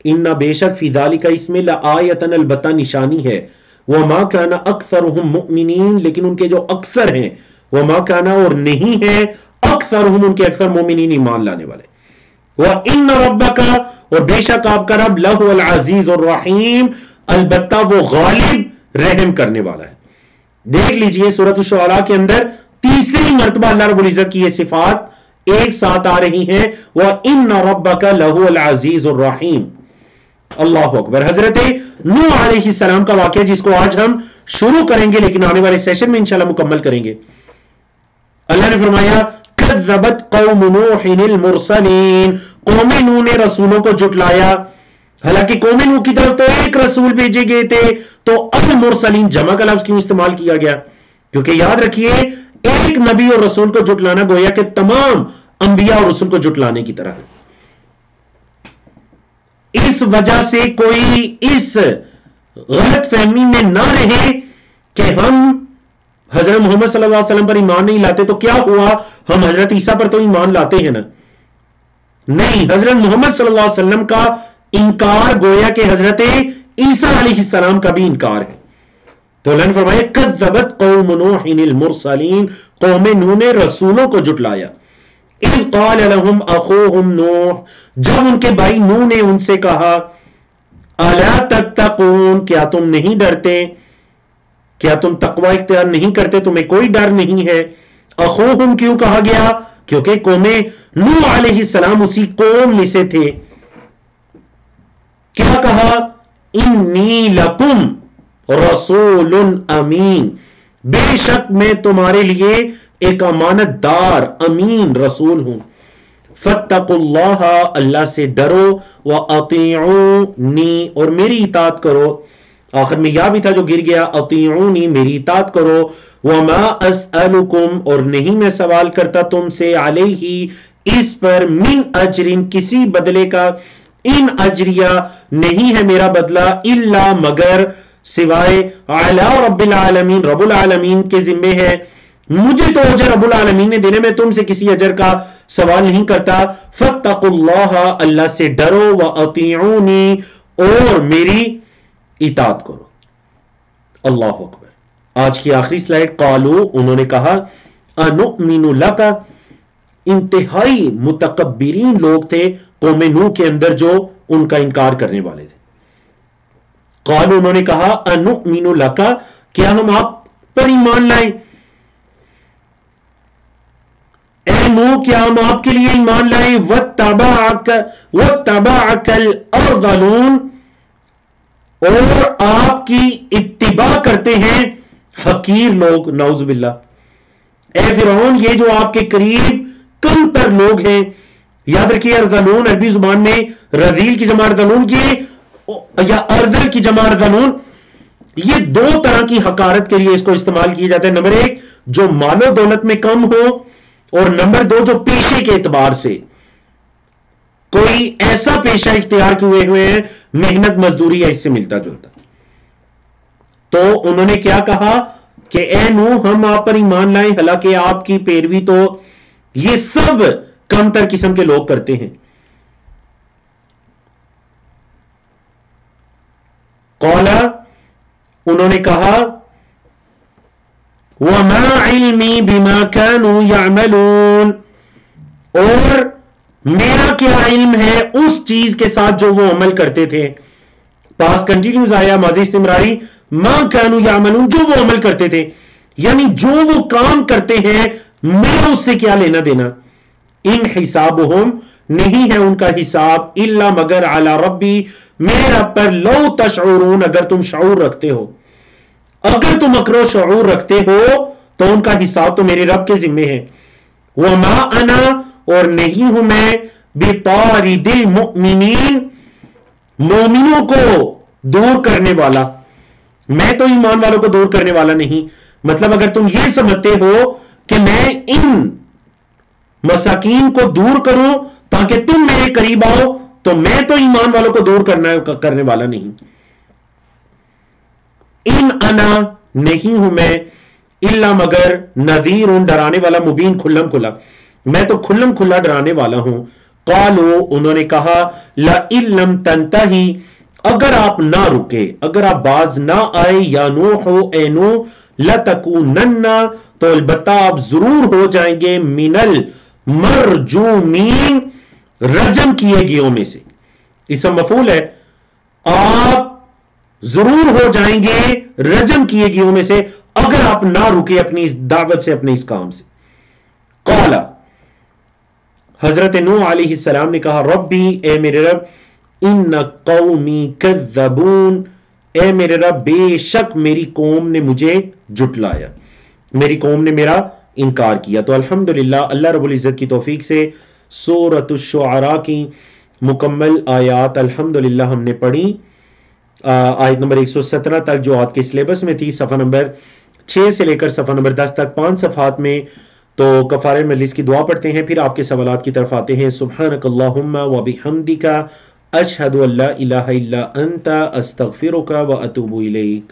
ان بے شک فی ذالک اس میں لآیۃ البتہ نشانی ہے، وما کان اکثرہم مؤمنین لیکن ان کے جو اکثر ہیں، وما کان اور نہیں ہے اکثرہم ان کے اکثر مومنین ایمان لانے والے، وان ربک اور بے شک آپ کا رب لہو العزیز الرحیم البتہ وہ غالب رحم کرنے والا ہے. دیکھ لیجئے سورۃ الشعراء کے اندر تیسری مرتبہ اللہ رب العزت کی یہ صفات ایک ساتھ آ رہی ہیں، وَإِنَّ رَبَّكَ لَهُوَ الْعَزِيزُ الرَّحِيمُ. اللہ اکبر. حضرت نوح علیہ السلام کا واقعہ جس کو آج ہم شروع کریں گے لیکن آنے والے سیشن میں انشاءاللہ مکمل کریں گے. اللہ نے فرمایا کذبت قوم نوح المرسلین قوم نوح نے رسولوں کو جھٹلایا. حالانکہ قوم نوح کی طرف تو ایک رسول بھیجے گئے تھے، تو المرسلین جمع کا لفظ کیوں استعمال کیا گیا؟ کیونکہ یاد رکھیے ایک نبی اور رسول کو جھٹلانا گویا کہ تمام انبیاء اور رسول کو جھٹلانے کی طرح ہے. اس وجہ سے کوئی اس غلط فہمی میں نہ رہے کہ ہم حضرت محمد صلی اللہ علیہ وسلم پر ایمان نہیں لاتے تو کیا ہوا، ہم حضرت عیسیٰ پر تو ایمان لاتے ہیں نا. نہیں، حضرت محمد صلی اللہ علیہ وسلم کا انکار گویا کہ حضرت عیسیٰ علیہ السلام کا بھی انکار ہے. تو اللہ نے فرمایا کذبت قوم نوح المرسلین قوم نوح نے رسولوں کو جھٹلایا. اذ قال لهم اخوهم نوح جب ان کے بھائی نوح نے ان سے کہا الا تتقون کیا تم نہیں ڈرتے، کیا تم تقوی اختیار نہیں کرتے، تمہیں کوئی ڈر نہیں ہے. اخوہم کیوں کہا گیا؟ کیونکہ قوم نوح علیہ السلام اسی قوم میں سے تھے. کیا کہا؟ انی لکم رسول امین بے شک میں تمہارے لیے ایک امانت دار امین رسول ہوں. فاتقوا اللہ اللہ سے ڈرو، واطیعونی اور میری اطاعت کرو. آخر میں یا بھی تھا جو گر گیا، اطیعونی میری اطاعت کرو. وما اسألکم اور نہیں میں سوال کرتا تم سے علیہ اس پر من اجرن کسی بدلے کا، ان اجریہ نہیں ہے میرا بدلہ، الا مگر سوائے علی رب العالمین رب العالمین کے ذمے ہے، مجھے تو اجر رب العالمین نے دینے، میں تم سے کسی اجر کا سوال نہیں کرتا. فاتقوا اللہ، اللہ سے ڈرو، واطیعونی، اور میری اطاعت کرو. اللہ اکبر. آج کی آخری سلائیڈ. قالو، انہوں نے کہا، انؤمن لک، انتہائی متکبرین لوگ تھے قوم نوح کے اندر جو ان کا انکار کرنے والے تھے. قالو، انہوں نے کہا، انؤمن لک، کیا ہم آپ پر ایمان لائیں؟ اے نوح، کیا ہم آپ کے لیے ایمان لائیں؟ واتبعک الارذلون، اور آپ کی اتباع کرتے ہیں حقیر لوگ. نعوذ باللہ. اے فرعون، یہ جو آپ کے قریب کم تر لوگ ہیں، یاد رکھیے ارذلون عربی زبان میں رذیل کی جمع ارذلون یا ارذل کی جمع ارذلون، یہ دو طرح کی حقارت کے لیے اس کو استعمال کیا جاتا ہے. نمبر ایک، جو مال و دولت میں کم ہو، اور نمبر دو، جو پیشے کے اعتبار سے کوئی ایسا پیشہ اختیار کیے ہوئے ہیں، محنت مزدوری ہے اس سے ملتا جلتا. تو انہوں نے کیا کہا کہ اے نوح، ہم آپ پر ایمان لائیں، حالانکہ آپ کی پیروی تو یہ سب کم تر قسم کے لوگ کرتے ہیں. قولا، انہوں نے کہا، وَمَا عِلْمِي بِمَا كَانُوا يَعْمَلُونَ، اور میرا کیا علم ہے اس چیز کے ساتھ جو وہ عمل کرتے تھے. پاس کنٹینیوز آیا، ماضی استمراری، ما كانوا يعملون، جو وہ عمل کرتے تھے، یعنی جو وہ کام کرتے ہیں میرا اس سے کیا لینا دینا. ان حسابہم، نہیں ہے ان کا حساب، الا مگر علی ربی، میرے رب پر، لو تشعرون، اگر تم شعور رکھتے ہو، اگر تم عقل و شعور رکھتے ہو تو ان کا حساب تو میرے رب کے ذمے ہے. وما انا، اور نہیں ہوں میں، بطارد المؤمنین، مومنوں کو دور کرنے والا، میں تو ایمان والوں کو دور کرنے والا نہیں. مطلب اگر تم یہ سمجھتے ہو کہ میں ان مساکین کو دور کروں تاکہ تم میرے قریب آؤ، تو میں تو ایمان والوں کو دور کرنے والا نہیں. ان انا، نہیں ہوں میں، الا مگر، نذیر، ڈرانے والا، مبین، کھلم کھلا، میں تو کھلم کھلا ڈرانے والا ہوں. قالو، انہوں نے کہا، لئن لم تنتہی، اگر آپ نہ رکے، اگر آپ باز نہ آئے، یا نوح، اے نوح، لتکونن، تو البتہ آپ ضرور ہو جائیں گے، من المرجومین، رجم کیے گیوں میں سے. اسم مفعول ہے، آپ ضرور ہو جائیں گے رجم کیے گیوں میں سے اگر آپ نہ رکے اپنی اس دعوت سے، اپنے اس کام سے. قال، حضرت نوح علیہ السلام نے کہا، ربی، اے میرے رب، ان قومی کذبون، اے میرے رب، بے شک میری قوم نے مجھے جھٹلایا، میری قوم نے میرا انکار کیا. تو الحمدللہ اللہ رب العزت کی توفیق سے سورۃ الشعراء کی مکمل آیات الحمدللہ ہم نے پڑھی. آیت نمبر 117 تک جو آج کے سلیبس میں تھی، صفحہ نمبر 6 سے لے کر صفحہ نمبر 10 تک 5 صفحات میں. تو کفارہ مجلس کی دعا پڑھتے ہیں، پھر آپ کے سوالات کی طرف آتے ہیں. سبحانک اللہم و بحمدک، اشہد ان لا الہ الا انت، استغفرک و اتوب الیک.